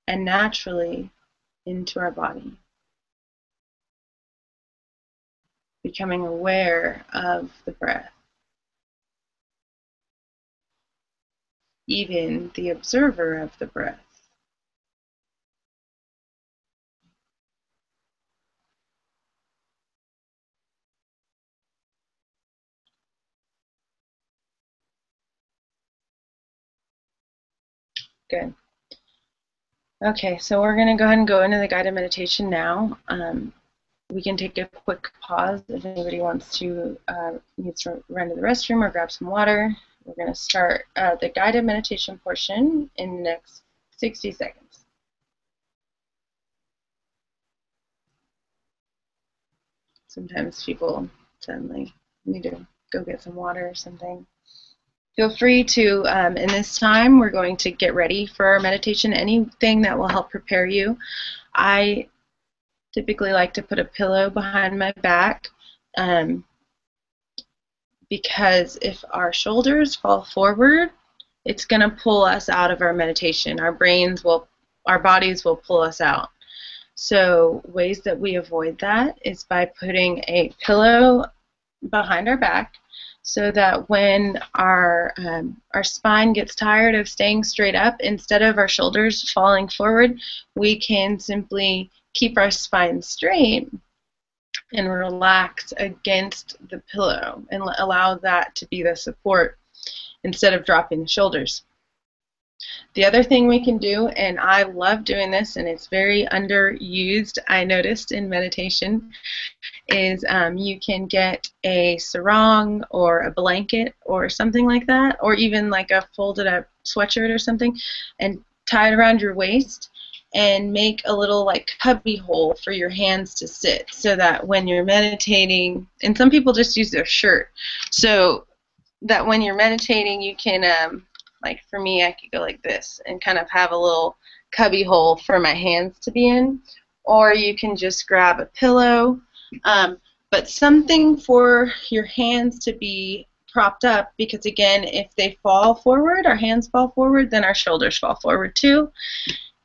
Speaker 1: and naturally into our body. Becoming aware of the breath. Even the observer of the breath. Good. Okay, so we're going to go ahead and go into the guided meditation now. We can take a quick pause if anybody needs to run to the restroom or grab some water. We're going to start the guided meditation portion in the next 60 seconds. Sometimes people suddenly need to go get some water or something. Feel free to, in this time, we're going to get ready for our meditation, anything that will help prepare you. I typically like to put a pillow behind my back. because if our shoulders fall forward, it's going to pull us out of our meditation. Our bodies will pull us out. So ways that we avoid that is by putting a pillow behind our back, so that when our spine gets tired of staying straight up, instead of our shoulders falling forward, we can simply keep our spine straight and relax against the pillow and allow that to be the support instead of dropping the shoulders. The other thing we can do, and I love doing this and it's very underused, I noticed in meditation, is you can get a sarong or a blanket or something like that, or even like a folded up sweatshirt or something, and tie it around your waist and make a little like cubby hole for your hands to sit, so that when you're meditating, and some people just use their shirt, so that when you're meditating you can, like for me, I could go like this and kind of have a little cubby hole for my hands to be in, or you can just grab a pillow, but something for your hands to be propped up, because again, if they fall forward, our hands fall forward, then our shoulders fall forward too,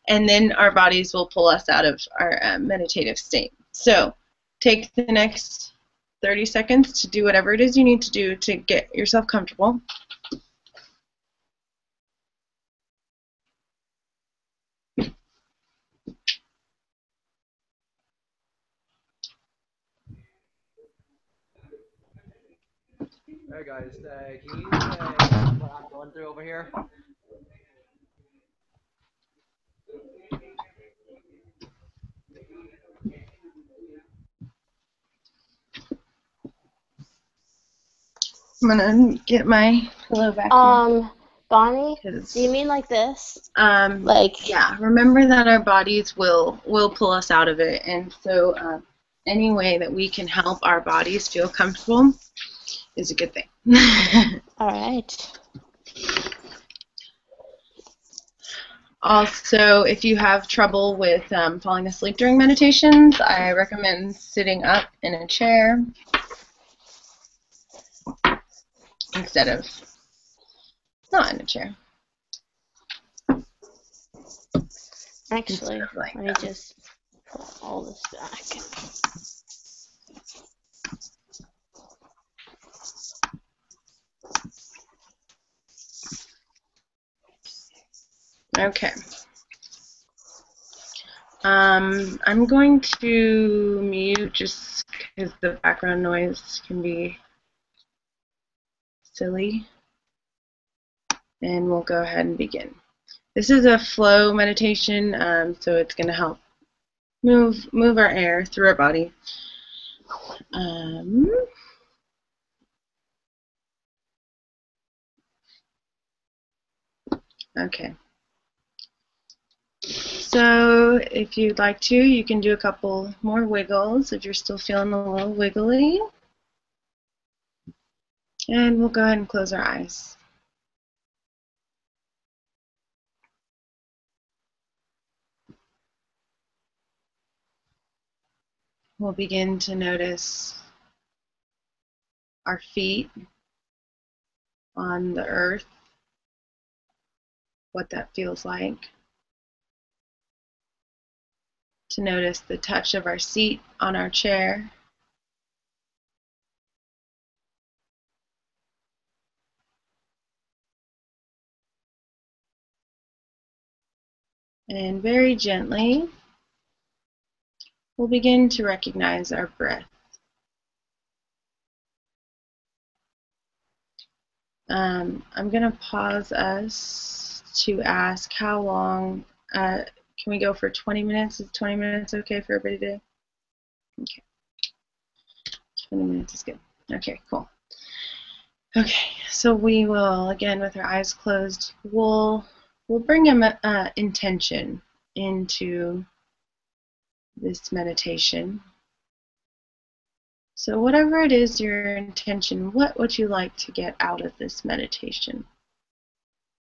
Speaker 1: and then our bodies will pull us out of our meditative state. So take the next 30 seconds to do whatever it is you need to do to get yourself comfortable.
Speaker 12: Hey guys, can you say what I'm going through over here?
Speaker 1: I'm gonna get my pillow back
Speaker 5: Bonnie,
Speaker 1: here.
Speaker 5: do you mean like this?
Speaker 1: Yeah, remember that our bodies will pull us out of it, and so any way that we can help our bodies feel comfortable is a good thing.
Speaker 5: All right.
Speaker 1: Also, if you have trouble with falling asleep during meditations, I recommend sitting up in a chair instead of not in a chair.
Speaker 5: Actually, let me just pull all this back.
Speaker 1: Okay. I'm going to mute just because the background noise can be silly, and we'll go ahead and begin. This is a flow meditation, so it's going to help move our air through our body. Okay. So if you'd like to, you can do a couple more wiggles if you're still feeling a little wiggly. And we'll go ahead and close our eyes. We'll begin to notice our feet on the earth, what that feels like. To notice the touch of our seat on our chair. And very gently, we'll begin to recognize our breath. I'm going to pause us to ask how long, can we go for 20 minutes? Is 20 minutes okay for everybody today? Okay. 20 minutes is good. Okay, cool. Okay, so we will, again, with our eyes closed, we'll bring an intention into this meditation. So whatever it is your intention, what would you like to get out of this meditation?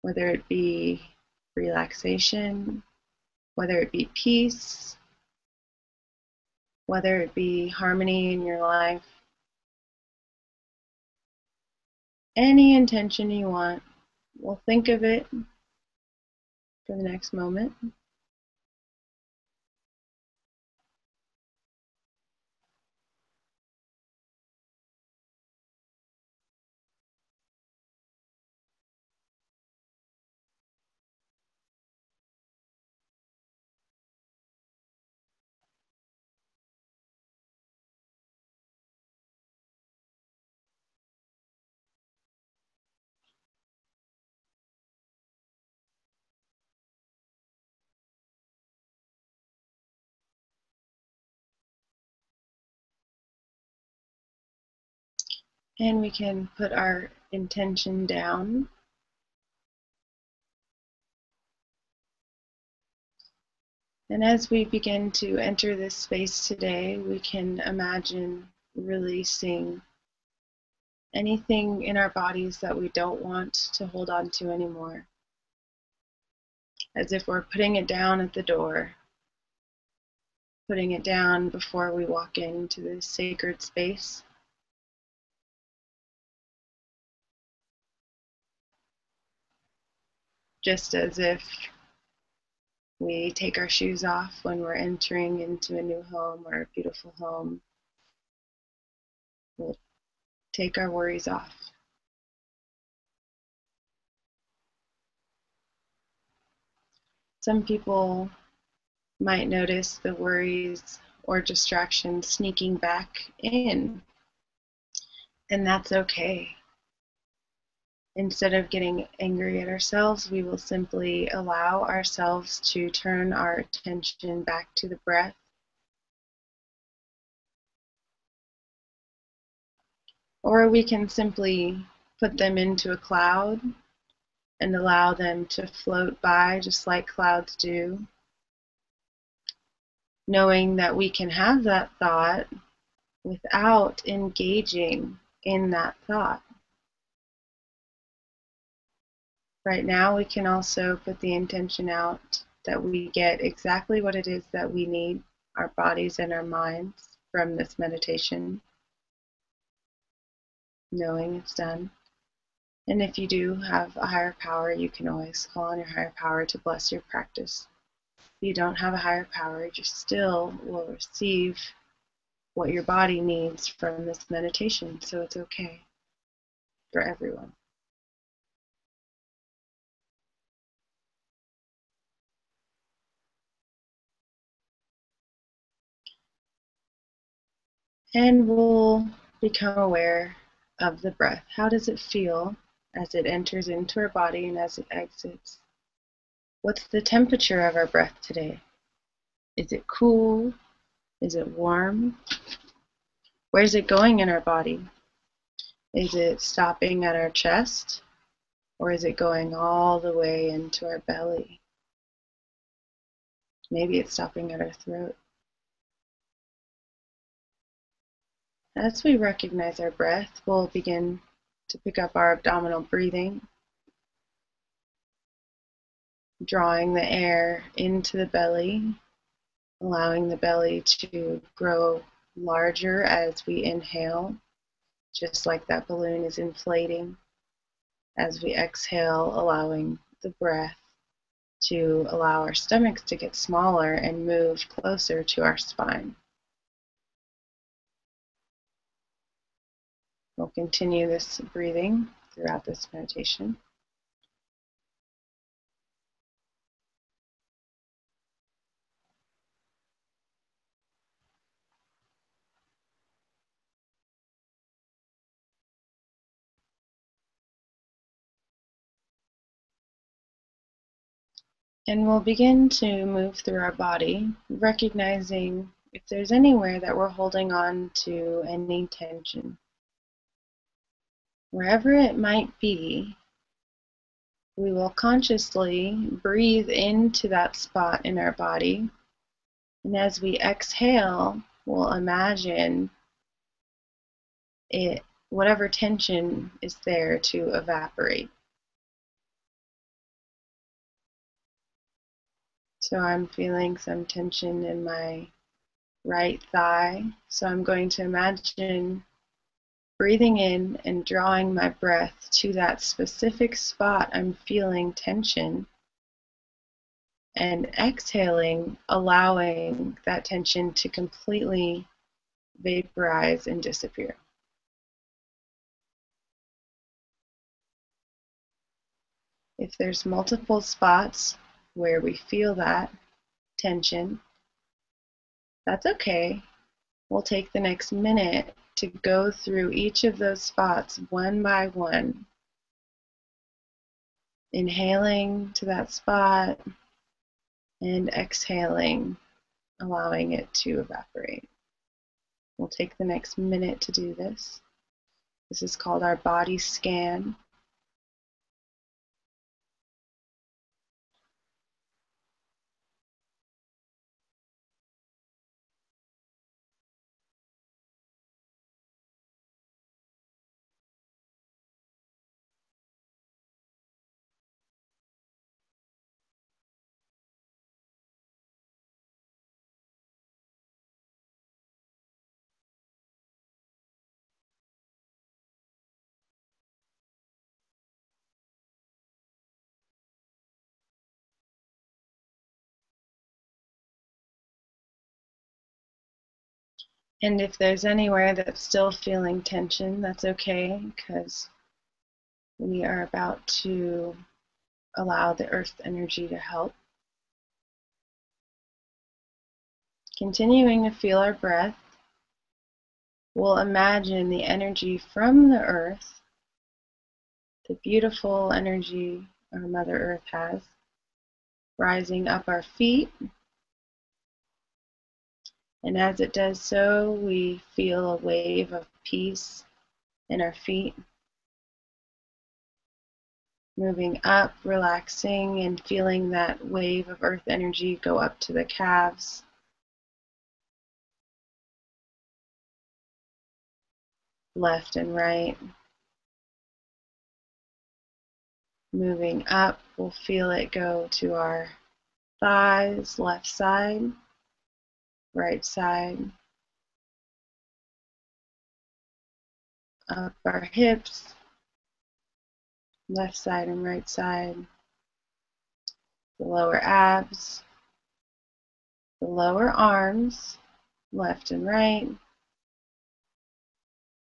Speaker 1: Whether it be relaxation, whether it be peace, whether it be harmony in your life. any intention you want. We'll think of it for the next moment. And we can put our intention down. And as we begin to enter this space today, we can imagine releasing anything in our bodies that we don't want to hold on to anymore. As if we're putting it down at the door, putting it down before we walk into this sacred space. Just as if we take our shoes off when we're entering into a new home or a beautiful home. We'll take our worries off. Some people might notice the worries or distractions sneaking back in, and that's okay. Instead of getting angry at ourselves, we will simply allow ourselves to turn our attention back to the breath. Or we can simply put them into a cloud and allow them to float by just like clouds do, knowing that we can have that thought without engaging in that thought. Right now, we can also put the intention out that we get exactly what it is that we need, our bodies and our minds, from this meditation, knowing it's done. And if you do have a higher power, you can always call on your higher power to bless your practice. If you don't have a higher power, you still will receive what your body needs from this meditation, so it's okay for everyone. And we'll become aware of the breath. How does it feel as it enters into our body and as it exits? What's the temperature of our breath today? Is it cool? Is it warm? Where is it going in our body? Is it stopping at our chest? Or is it going all the way into our belly? Maybe it's stopping at our throat. As we recognize our breath, we'll begin to pick up our abdominal breathing, drawing the air into the belly, allowing the belly to grow larger as we inhale, just like that balloon is inflating. As we exhale, allowing the breath to allow our stomachs to get smaller and move closer to our spine. We'll continue this breathing throughout this meditation. And we'll begin to move through our body, recognizing if there's anywhere that we're holding on to any tension. Wherever it might be, we will consciously breathe into that spot in our body. And as we exhale, we'll imagine it, whatever tension is there, to evaporate. So I'm feeling some tension in my right thigh. So I'm going to imagine breathing in and drawing my breath to that specific spot I'm feeling tension, and exhaling, allowing that tension to completely vaporize and disappear. If there's multiple spots where we feel that tension, that's okay. We'll take the next minute to go through each of those spots one by one, inhaling to that spot and exhaling, allowing it to evaporate. We'll take the next minute to do this. This is called our body scan. And if there's anywhere that's still feeling tension, that's okay, because we are about to allow the earth energy to help. Continuing to feel our breath, we'll imagine the energy from the earth, the beautiful energy our Mother Earth has, rising up our feet. And as it does so, we feel a wave of peace in our feet, moving up, relaxing, and feeling that wave of earth energy go up to the calves, left and right. Moving up, we'll feel it go to our thighs, left side, right side, up our hips, left side and right side, the lower abs, the lower arms, left and right,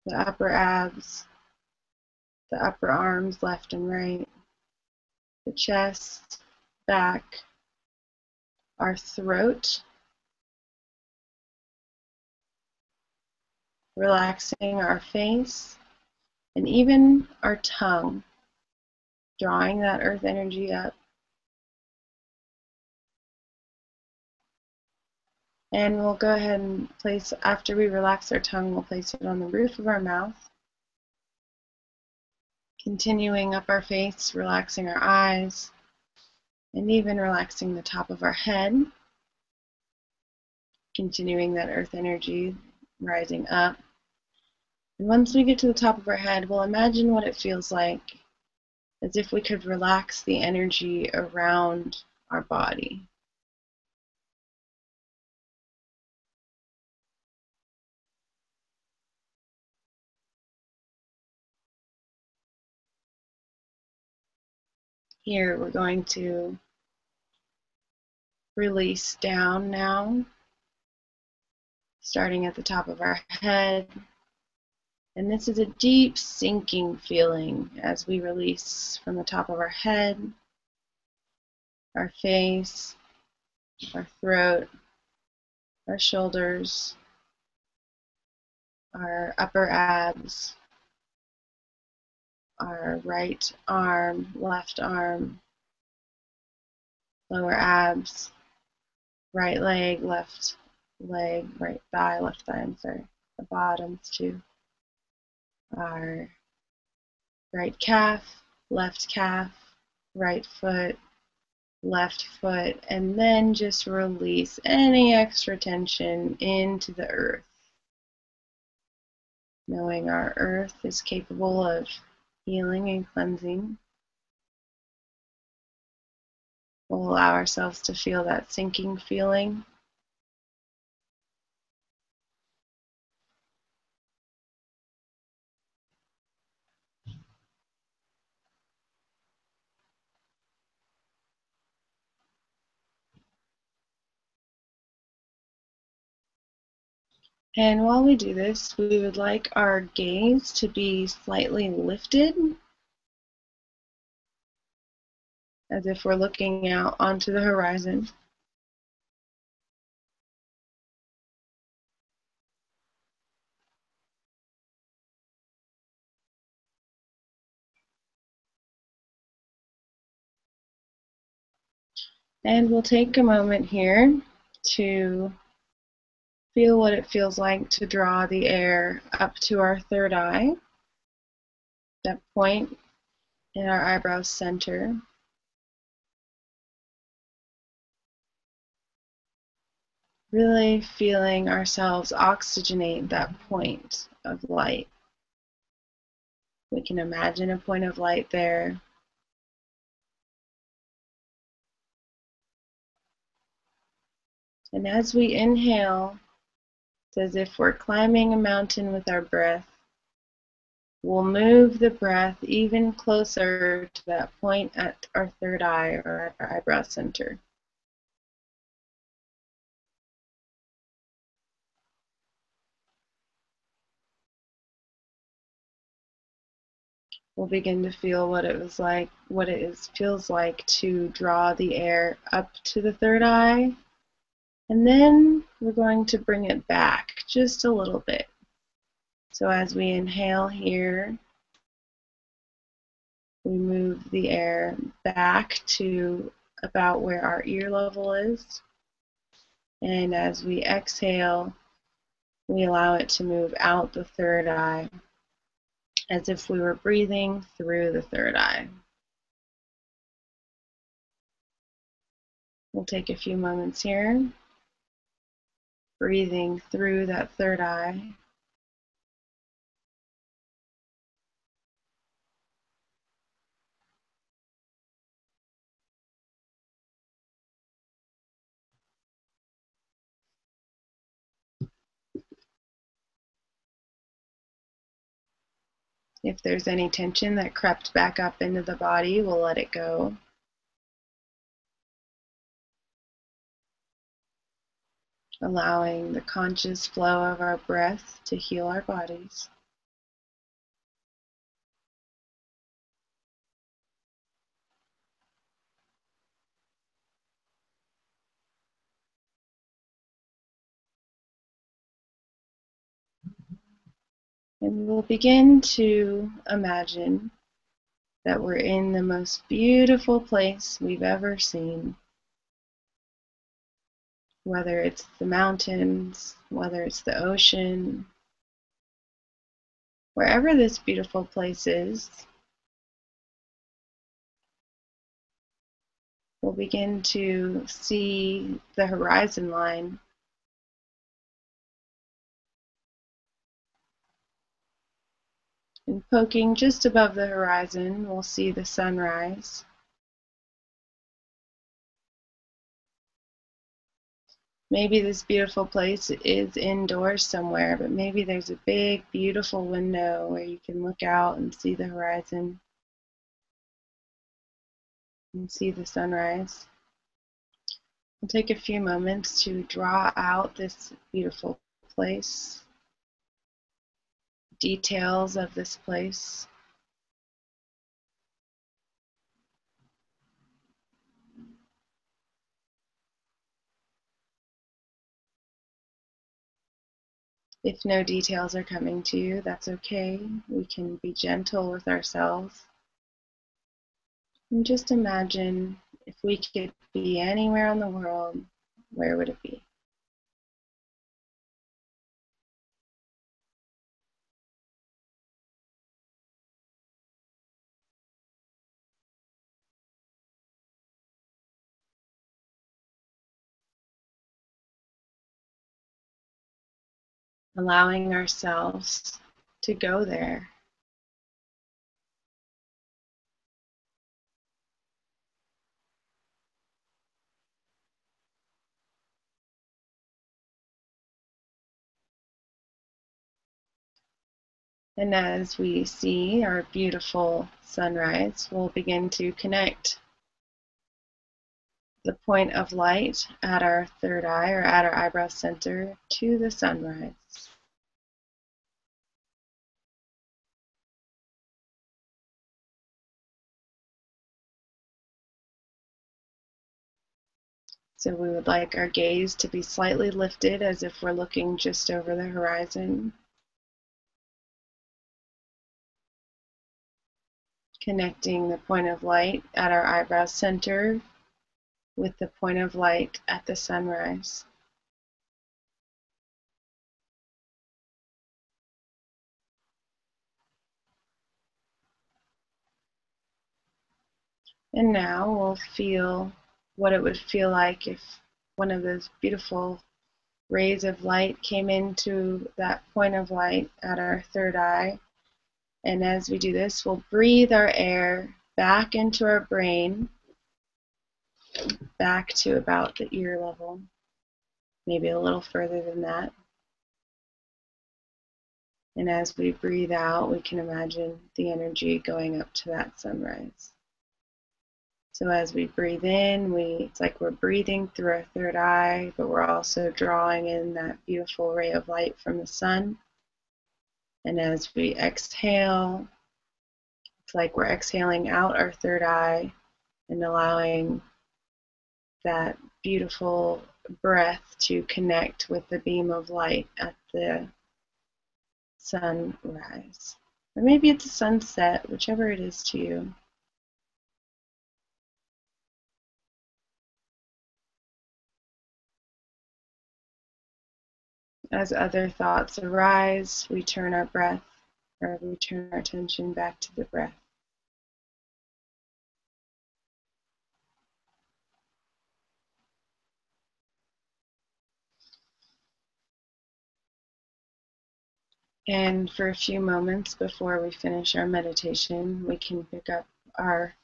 Speaker 1: the upper abs, the upper arms, left and right, the chest, back, our throat, relaxing our face, and even our tongue, drawing that earth energy up. And we'll go ahead and place, after we relax our tongue, we'll place it on the roof of our mouth. Continuing up our face, relaxing our eyes, and even relaxing the top of our head. Continuing that earth energy rising up. And once we get to the top of our head, we'll imagine what it feels like, as if we could relax the energy around our body. Here we're going to release down now, starting at the top of our head. And this is a deep sinking feeling as we release from the top of our head, our face, our throat, our shoulders, our upper abs, our right arm, left arm, lower abs, right leg, right thigh, I'm sorry, the bottoms too. Our right calf, right foot, left foot, and then just release any extra tension into the earth. Knowing our earth is capable of healing and cleansing, we'll allow ourselves to feel that sinking feeling. And while we do this, we would like our gaze to be slightly lifted, as if we're looking out onto the horizon. And we'll take a moment here to feel what it feels like to draw the air up to our third eye, that point in our eyebrow center. Really feeling ourselves oxygenate that point of light. We can imagine a point of light there. And as we inhale, it's as if we're climbing a mountain with our breath. We'll move the breath even closer to that point at our third eye or at our eyebrow center. We'll begin to feel what it was like, feels like to draw the air up to the third eye, and then we're going to bring it back just a little bit. So as we inhale here, we move the air back to about where our ear level is, and as we exhale, we allow it to move out the third eye, as if we were breathing through the third eye. We'll take a few moments here, breathing through that third eye. If there's any tension that crept back up into the body, we'll let it go. Allowing the conscious flow of our breath to heal our bodies. And we'll begin to imagine that we're in the most beautiful place we've ever seen. Whether it's the mountains, whether it's the ocean, wherever this beautiful place is, we'll begin to see the horizon line. And poking just above the horizon, we'll see the sunrise. Maybe this beautiful place is indoors somewhere, but maybe there's a big, beautiful window where you can look out and see the horizon and see the sunrise. We'll take a few moments to draw out this beautiful place, details of this place. If no details are coming to you, that's okay. We can be gentle with ourselves. And just imagine if we could be anywhere in the world, where would it be? Allowing ourselves to go there. And as we see our beautiful sunrise, we'll begin to connect the point of light at our third eye or at our eyebrow center to the sunrise. So we would like our gaze to be slightly lifted as if we're looking just over the horizon, connecting the point of light at our eyebrow center with the point of light at the sunrise. And now we'll feel what it would feel like if one of those beautiful rays of light came into that point of light at our third eye. And as we do this, we'll breathe our air back into our brain, back to about the ear level, maybe a little further than that. And as we breathe out, we can imagine the energy going up to that sunrise. So as we breathe in, it's like we're breathing through our third eye, but we're also drawing in that beautiful ray of light from the sun. And as we exhale, it's like we're exhaling out our third eye and allowing that beautiful breath to connect with the beam of light at the sunrise. Or maybe it's a sunset, whichever it is to you. As other thoughts arise, we turn our attention back to the breath. And for a few moments before we finish our meditation, we can pick up our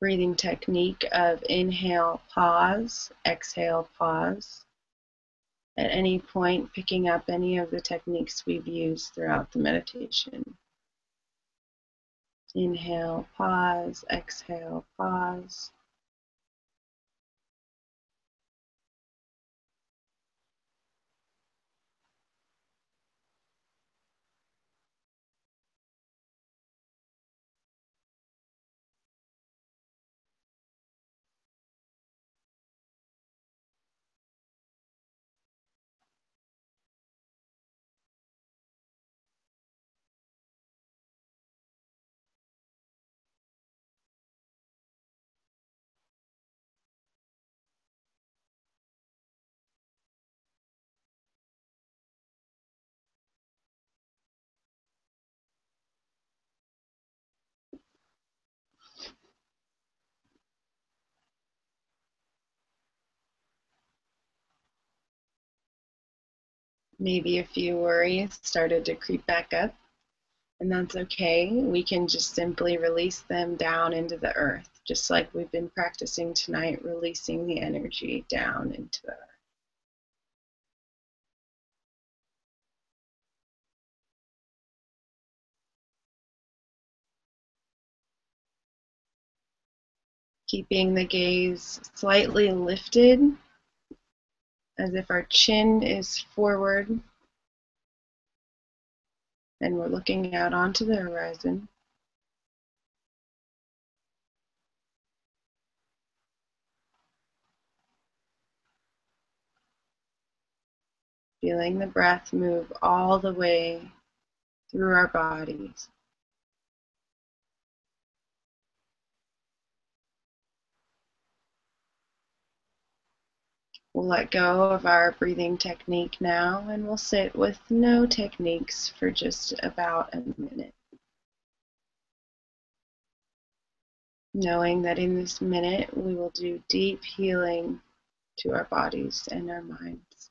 Speaker 1: breathing technique of inhale, pause, exhale, pause. At any point, picking up any of the techniques we've used throughout the meditation. Inhale, pause, exhale, pause. Maybe a few worries started to creep back up, and that's okay. We can just simply release them down into the earth, just like we've been practicing tonight, releasing the energy down into the earth. Keeping the gaze slightly lifted, as if our chin is forward and we're looking out onto the horizon. Feeling the breath move all the way through our bodies. We'll let go of our breathing technique now, and we'll sit with no techniques for just about a minute. Knowing that in this minute we will do deep healing to our bodies and our minds.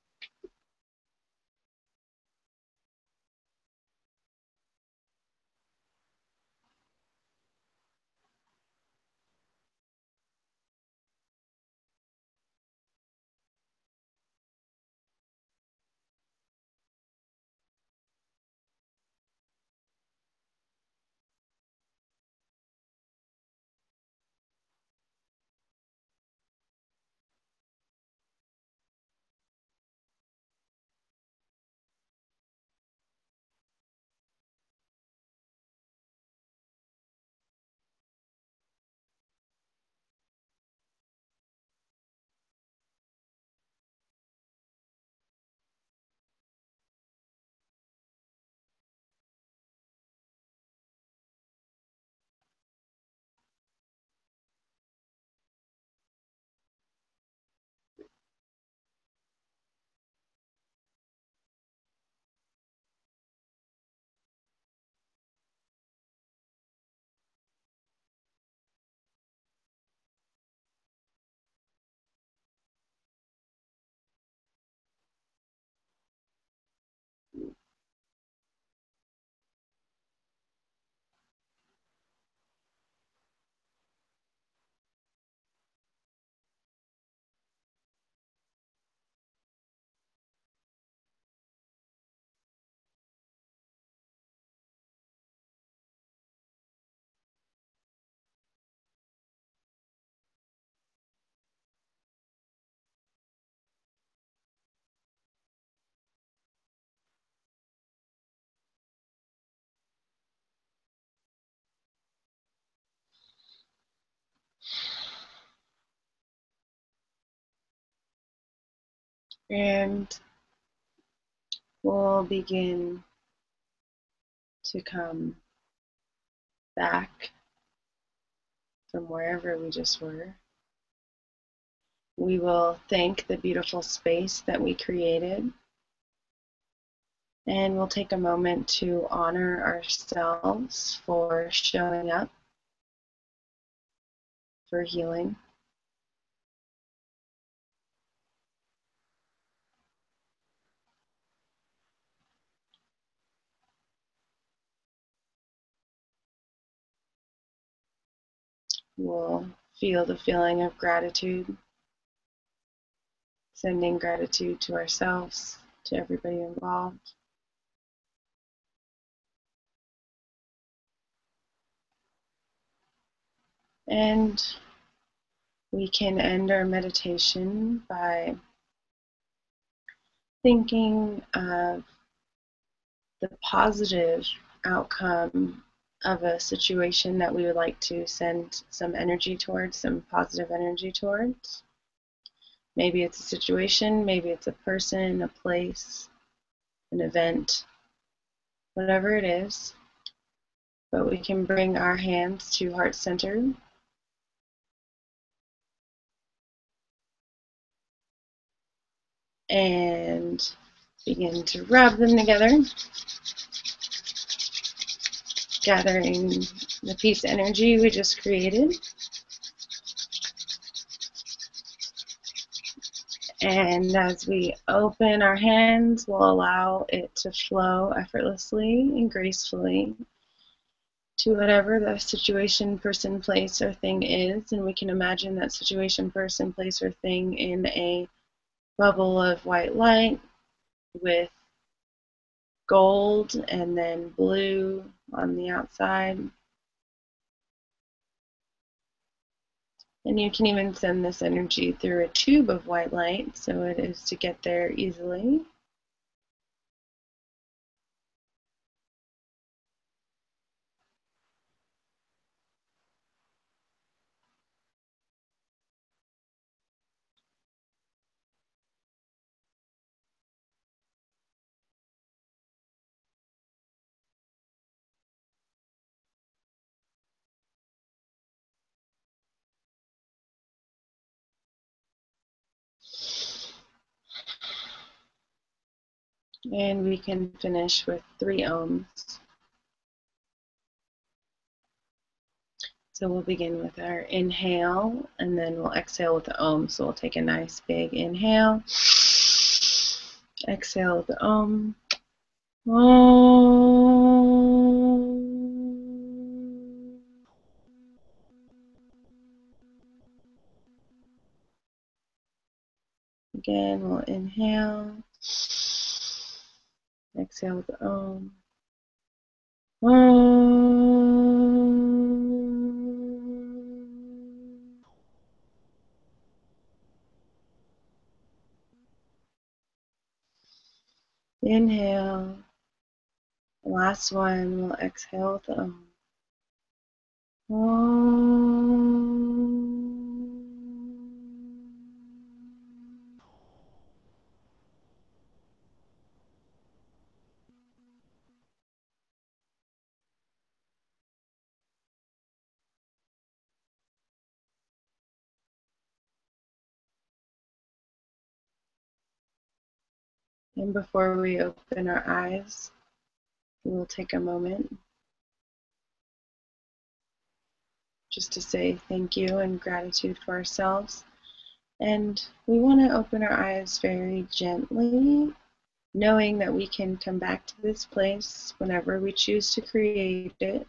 Speaker 1: And we'll begin to come back from wherever we just were. We will thank the beautiful space that we created, and we'll take a moment to honor ourselves for showing up, for healing. We'll feel the feeling of gratitude, sending gratitude to ourselves, to everybody involved. And we can end our meditation by thinking of the positive outcome of a situation that we would like to send some energy towards, some positive energy towards. Maybe it's a situation, maybe it's a person, a place, an event, whatever it is. But we can bring our hands to heart center and begin to rub them together, gathering the peace energy we just created. And as we open our hands, we'll allow it to flow effortlessly and gracefully to whatever the situation, person, place, or thing is. And we can imagine that situation, person, place, or thing in a bubble of white light with gold and then blue on the outside. And you can even send this energy through a tube of white light, so it is to get there easily. And we can finish with 3 ohms. So we'll begin with our inhale, and then we'll exhale with the ohm. So we'll take a nice big inhale, exhale with the ohm. Om. Again, we'll inhale, exhale with the ohm. Om. Inhale. The last one, we'll exhale with the Om. Om. And before we open our eyes, we will take a moment just to say thank you and gratitude for ourselves. And we want to open our eyes very gently, knowing that we can come back to this place whenever we choose to create it.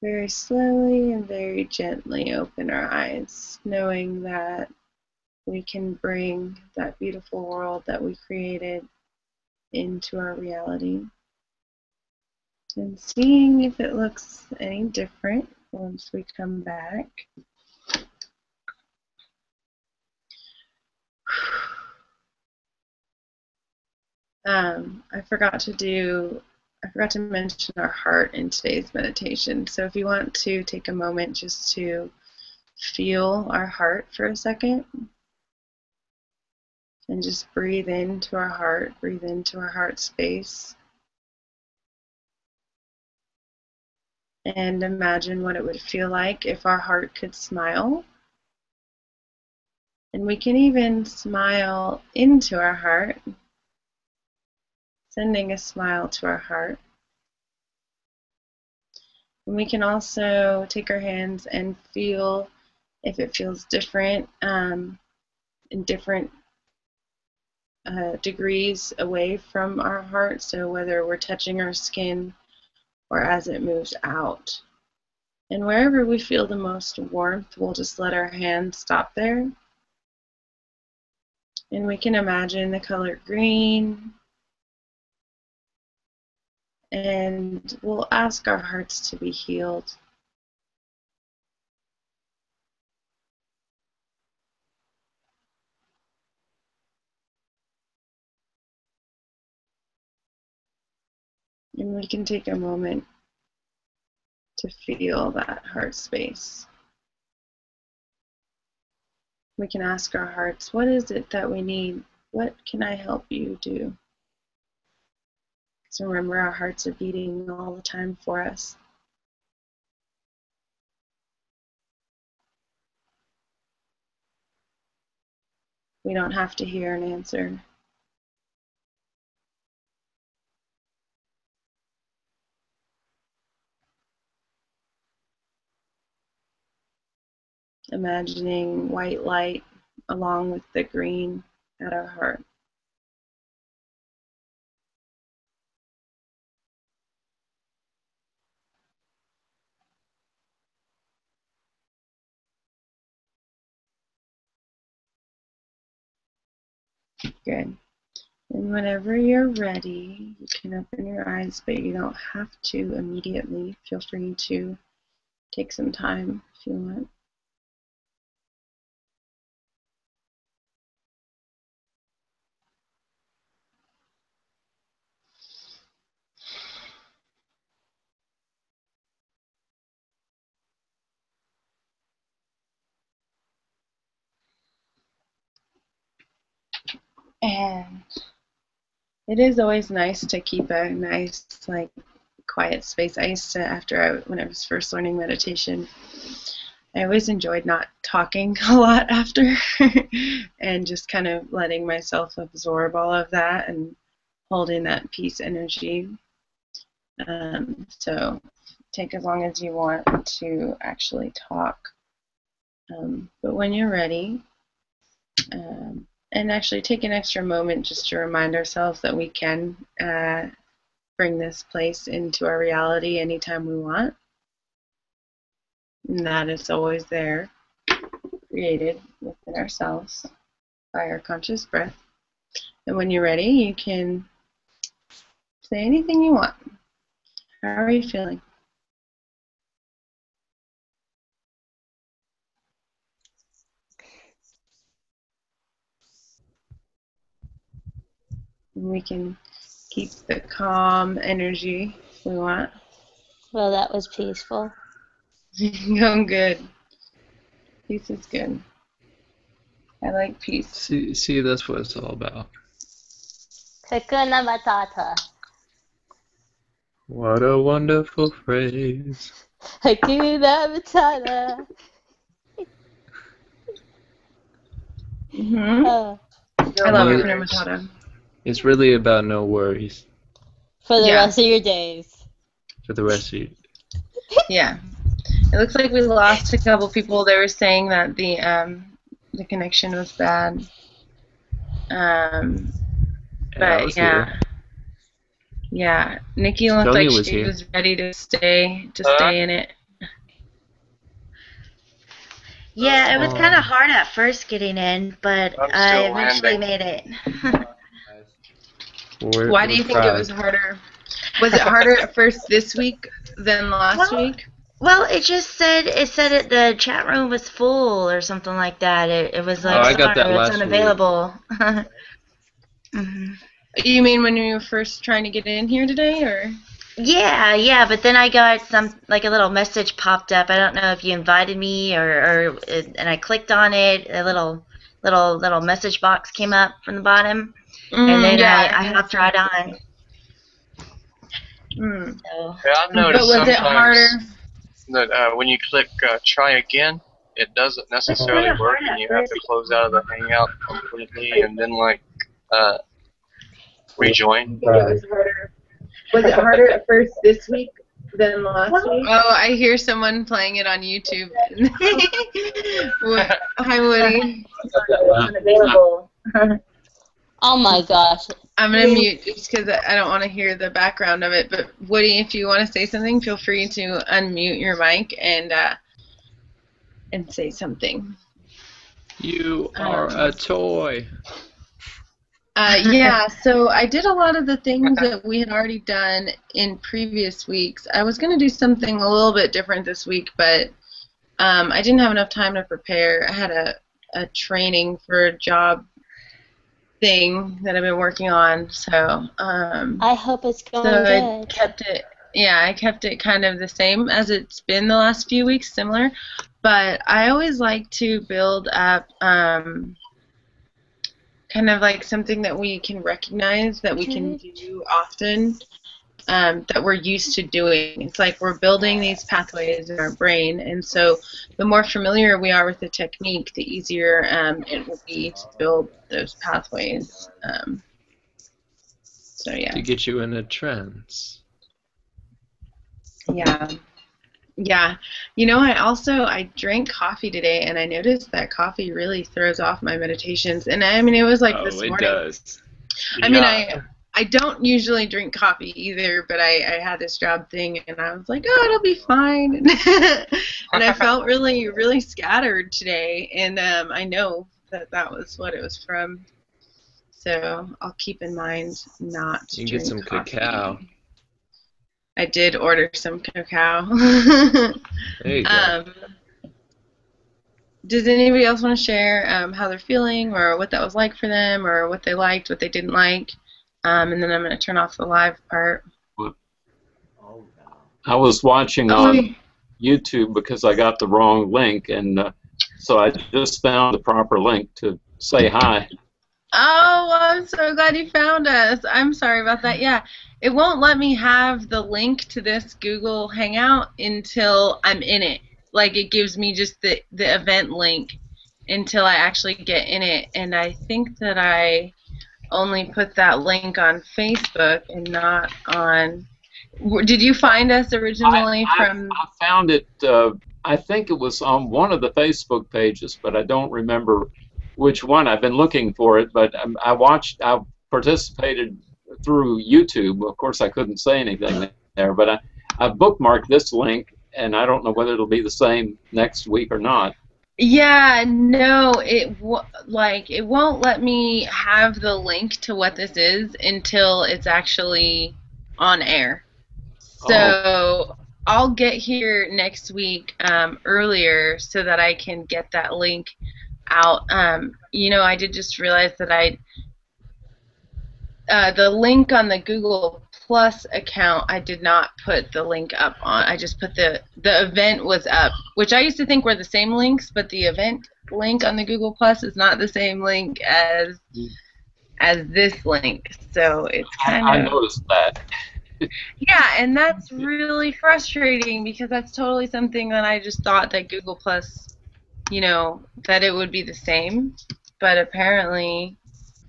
Speaker 1: Very slowly and very gently open our eyes, knowing that we can bring that beautiful world that we created into our reality. And seeing if it looks any different once we come back. I forgot to mention our heart in today's meditation. So if you want to take a moment just to feel our heart for a second. And just breathe into our heart, breathe into our heart space. And imagine what it would feel like if our heart could smile. And we can even smile into our heart, sending a smile to our heart. And we can also take our hands and feel if it feels different in different degrees away from our heart. So whether we're touching our skin or as it moves out. And wherever we feel the most warmth, we'll just let our hands stop there. And we can imagine the color green. And we'll ask our hearts to be healed. And we can take a moment to feel that heart space. We can ask our hearts, what is it that we need? What can I help you do? So remember, our hearts are beating all the time for us. We don't have to hear an answer. Imagining white light along with the green at our heart. Good. And whenever you're ready, you can open your eyes, but you don't have to immediately. Feel free to take some time if you want. And it is always nice to keep a nice, like, quiet space. I used to, when I was first learning meditation, I always enjoyed not talking a lot after and just kind of letting myself absorb all of that and holding that peace energy. So take as long as you want to actually talk. But when you're ready, and actually take an extra moment just to remind ourselves that we can bring this place into our reality anytime we want. And that it's always there, created within ourselves by our conscious breath. And when you're ready, you can say anything you want. How are you feeling? And we can keep the calm energy if we want.
Speaker 5: Well, that was peaceful.
Speaker 1: Going good. Peace is good. I like peace.
Speaker 11: See, that's what it's all about.
Speaker 5: Hakuna Matata.
Speaker 11: What a wonderful phrase.
Speaker 5: Hakuna Matata.
Speaker 1: Mm-hmm. I love Hakuna Matata.
Speaker 11: It's really about no worries.
Speaker 5: For the rest of your days.
Speaker 11: For the rest of you.
Speaker 1: Yeah. It looks like we lost a couple people. They were saying that the connection was bad. But yeah.
Speaker 11: Here.
Speaker 1: Yeah. Nikki looked like she was ready to stay in it.
Speaker 2: Yeah, it was kind of hard at first getting in, but I eventually made it.
Speaker 1: Why do you think it was harder? Was it harder at first this week than last week?
Speaker 2: Well, it said the chat room was full or something like that. It was like,
Speaker 11: I got that
Speaker 2: it's
Speaker 11: last
Speaker 2: unavailable. Mm-hmm.
Speaker 1: You mean when you were first trying to get in here today, or?
Speaker 2: Yeah, but then I got a little message popped up. I don't know if you invited me and I clicked on it. A little little message box came up from the bottom, and then
Speaker 1: Yeah.
Speaker 2: I hopped right on.
Speaker 1: Mm.
Speaker 2: So
Speaker 9: Yeah, I've
Speaker 1: But
Speaker 9: noticed
Speaker 1: was it harder?
Speaker 9: sometimes that when you click try again, it doesn't necessarily work, and you have to close out of the Hangout completely and then like rejoin.
Speaker 13: Was it harder at first this week than last week?
Speaker 1: Oh, I hear someone playing it on YouTube. Hi, Woody.
Speaker 2: unavailable.
Speaker 5: Oh my gosh.
Speaker 1: I'm going to mute just because I don't want to hear the background of it. But, Woody, if you want to say something, feel free to unmute your mic and say something.
Speaker 11: You are a toy.
Speaker 1: Yeah, so I did a lot of the things that we had already done in previous weeks. I was going to do something a little bit different this week, but I didn't have enough time to prepare. I had a training for a job thing that I've been working on, so
Speaker 5: I hope it's going
Speaker 1: so I
Speaker 5: good.
Speaker 1: kept it. Yeah, I kept it kind of the same as it's been the last few weeks, similar. But I always like to build up kind of like something that we can recognize, that we can do often, that we're used to doing. It's like we're building these pathways in our brain, and so the more familiar we are with the technique, the easier it will be to build those pathways. So yeah.
Speaker 11: To get you in a trance.
Speaker 1: Yeah. Yeah. You know, I drank coffee today, and I noticed that coffee really throws off my meditations. And I mean, it was like this
Speaker 11: It
Speaker 1: morning.
Speaker 11: does.
Speaker 1: I mean, I don't usually drink coffee either, but I had this job thing, and I was like, oh, it'll be fine. And I felt really, really scattered today, and I know that was what it was from. So I'll keep in mind not to
Speaker 11: You can
Speaker 1: drink
Speaker 11: get some
Speaker 1: coffee.
Speaker 11: cacao.
Speaker 1: I did order some cacao.
Speaker 11: There you go.
Speaker 1: Does anybody else want to share how they're feeling, or what that was like for them, or what they liked, what they didn't like? And then I'm going to turn off the live part.
Speaker 14: I was watching on YouTube because I got the wrong link, and so I just found the proper link to say hi.
Speaker 1: Oh, I'm so glad you found us. I'm sorry about that. Yeah, it won't let me have the link to this Google Hangout until I'm in it. Like, it gives me just the event link until I actually get in it. And I think that I only put that link on Facebook and not on... Did you find us originally from...
Speaker 14: I found it, I think it was on one of the Facebook pages, but I don't remember which one. I've been looking for it, but I participated through YouTube. Of course, I couldn't say anything there, but I bookmarked this link, and I don't know whether it'll be the same next week or not.
Speaker 1: Yeah, no, it won't let me have the link to what this is until it's actually on air. So I'll get here next week earlier so that I can get that link out. You know, I did just realize that the link on the Google Plus account, I did not put the link up on. I just put the event was up, which I used to think were the same links, but the event link on the Google Plus is not the same link as this link. So it's kind of...
Speaker 14: I noticed that.
Speaker 1: Yeah, and that's really frustrating because that's totally something that I just thought that Google Plus, you know, that it would be the same, but apparently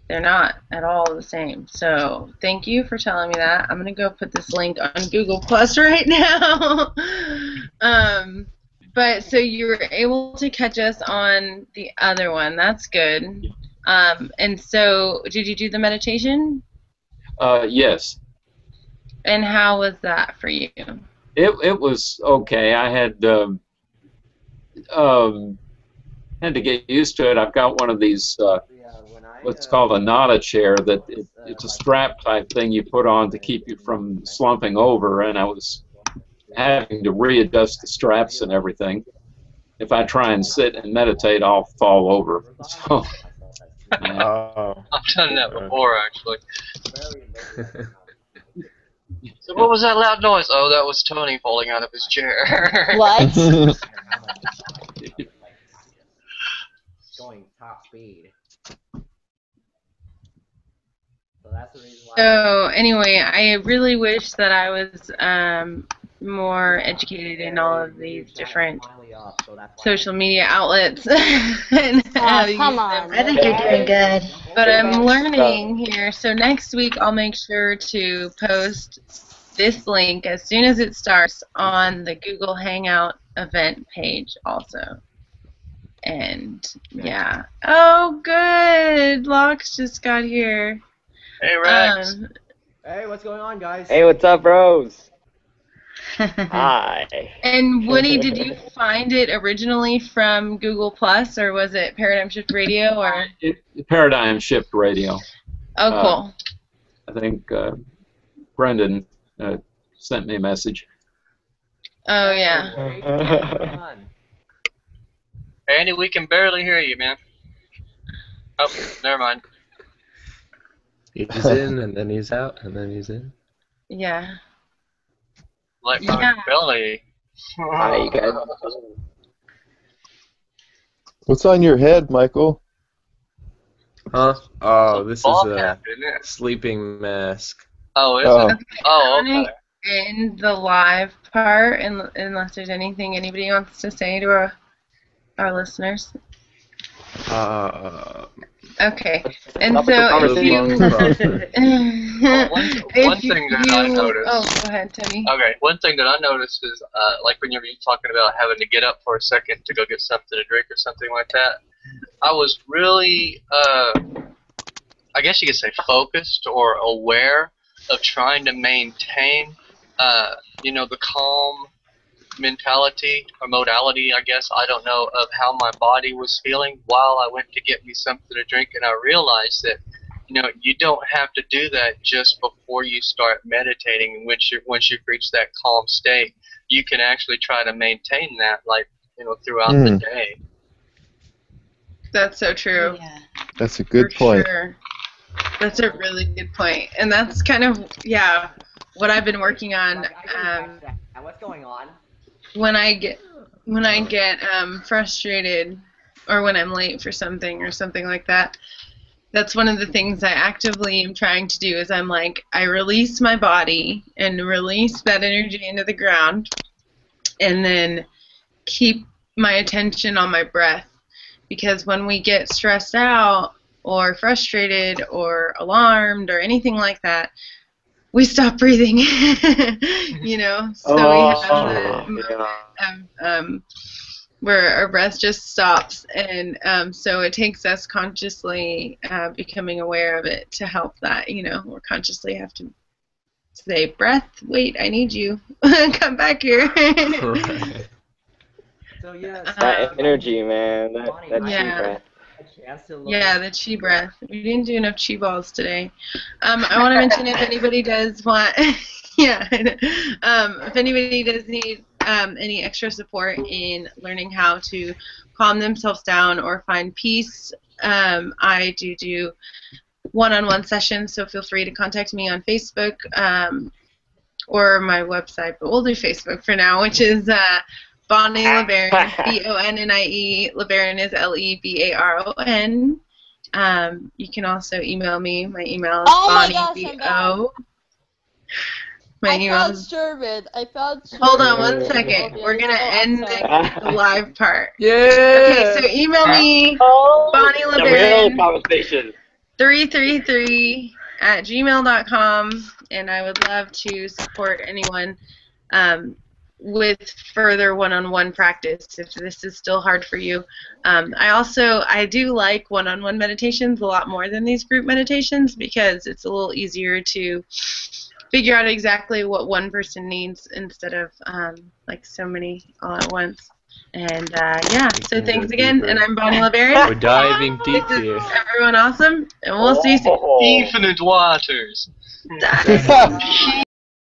Speaker 1: they're not at all the same. So thank you for telling me that. I'm going to go put this link on Google Plus right now. But so you were able to catch us on the other one. That's good. And so did you do the meditation?
Speaker 14: Yes.
Speaker 1: And how was that for you?
Speaker 14: It was okay. I had to get used to it. I've got one of these what's called a nada chair that it's a strap type thing you put on to keep you from slumping over, and I was having to readjust the straps and everything. If I try and sit and meditate, I'll fall over. So,
Speaker 9: I've done that before, actually. So what was that loud noise? Oh, that was Tony falling out of his chair.
Speaker 5: What?
Speaker 12: top speed. So that's the reason why.
Speaker 1: So anyway, I really wish that I was more educated in all of these different social media outlets and how to use
Speaker 5: come
Speaker 1: them.
Speaker 5: on.
Speaker 2: I think you're doing good.
Speaker 1: But I'm learning here. So next week I'll make sure to post this link as soon as it starts on the Google Hangout event page also. And yeah. Oh, good. Locks just got here.
Speaker 9: Hey, Rex.
Speaker 12: Hey, what's going on, guys?
Speaker 15: Hey, what's up, bros? Hi.
Speaker 1: And Woody, did you find it originally from Google Plus, or was it Paradigm Shift Radio, or?
Speaker 14: Paradigm Shift Radio.
Speaker 1: Oh, cool.
Speaker 14: I think Brendan sent me a message.
Speaker 1: Oh, yeah.
Speaker 9: Andy, we can barely hear you, man. Oh, never mind.
Speaker 11: He's in, and then he's out, and then he's in.
Speaker 1: Yeah.
Speaker 9: Like my belly.
Speaker 15: Hi, you guys.
Speaker 8: What's on your head, Michael?
Speaker 11: Huh? Oh, this is
Speaker 9: Ball
Speaker 11: a
Speaker 9: cap, isn't it?
Speaker 11: sleeping mask.
Speaker 9: Oh, is
Speaker 8: Oh.
Speaker 9: it? Oh, okay.
Speaker 1: In the live part, unless there's anything anybody wants to say to our listeners. Okay. And so if you
Speaker 9: One thing that I noticed.
Speaker 1: Oh, go ahead, Timmy.
Speaker 9: Okay, one thing that I noticed is, like when you're talking about having to get up for a second to go get something to drink or something like that, I was really, I guess you could say focused or aware of trying to maintain, the calm mentality or modality, I guess, I don't know, of how my body was feeling while I went to get me something to drink, and I realized that, you don't have to do that just before you start meditating. Once you've reached that calm state, you can actually try to maintain that, throughout the day.
Speaker 1: That's so true.
Speaker 2: Yeah.
Speaker 8: That's a good point.
Speaker 1: Sure. That's a really good point. And that's kind of, what I've been working on.
Speaker 12: What's going on?
Speaker 1: When I get frustrated, or when I'm late for something or something like that, that's one of the things I actively am trying to do. Is I'm like, I release my body and release that energy into the ground, and then keep my attention on my breath. Because when we get stressed out or frustrated or alarmed or anything like that, we stop breathing, So we have where our breath just stops, and so it takes us consciously becoming aware of it to help that. We consciously have to say, "Breath, wait, I need you. Come back here."
Speaker 12: So yes.
Speaker 15: That energy, man. That chi breath.
Speaker 1: Yeah, the chi breath. We didn't do enough chi balls today. I want to mention if anybody does want, if anybody does need any extra support in learning how to calm themselves down or find peace, I do one-on-one sessions, so feel free to contact me on Facebook or my website, but we'll do Facebook for now, which is Bonnie LeBaron, Bonnie. LeBaron is Lebaron. You can also email me. My email is BonnieBO.
Speaker 5: I found Sherman.
Speaker 1: Hold on one second. We're going to end the live part.
Speaker 15: Yeah.
Speaker 1: Okay, so email me, Bonnie LeBaron, 333@gmail.com, and I would love to support anyone with further one-on-one practice if this is still hard for you. I do like one-on-one meditations a lot more than these group meditations, because it's a little easier to figure out exactly what one person needs instead of so many all at once. And so thanks again, and I'm Bonnie LeBaron.
Speaker 11: We're diving deep here.
Speaker 1: Everyone awesome, and we'll see you soon.
Speaker 9: Infinite waters.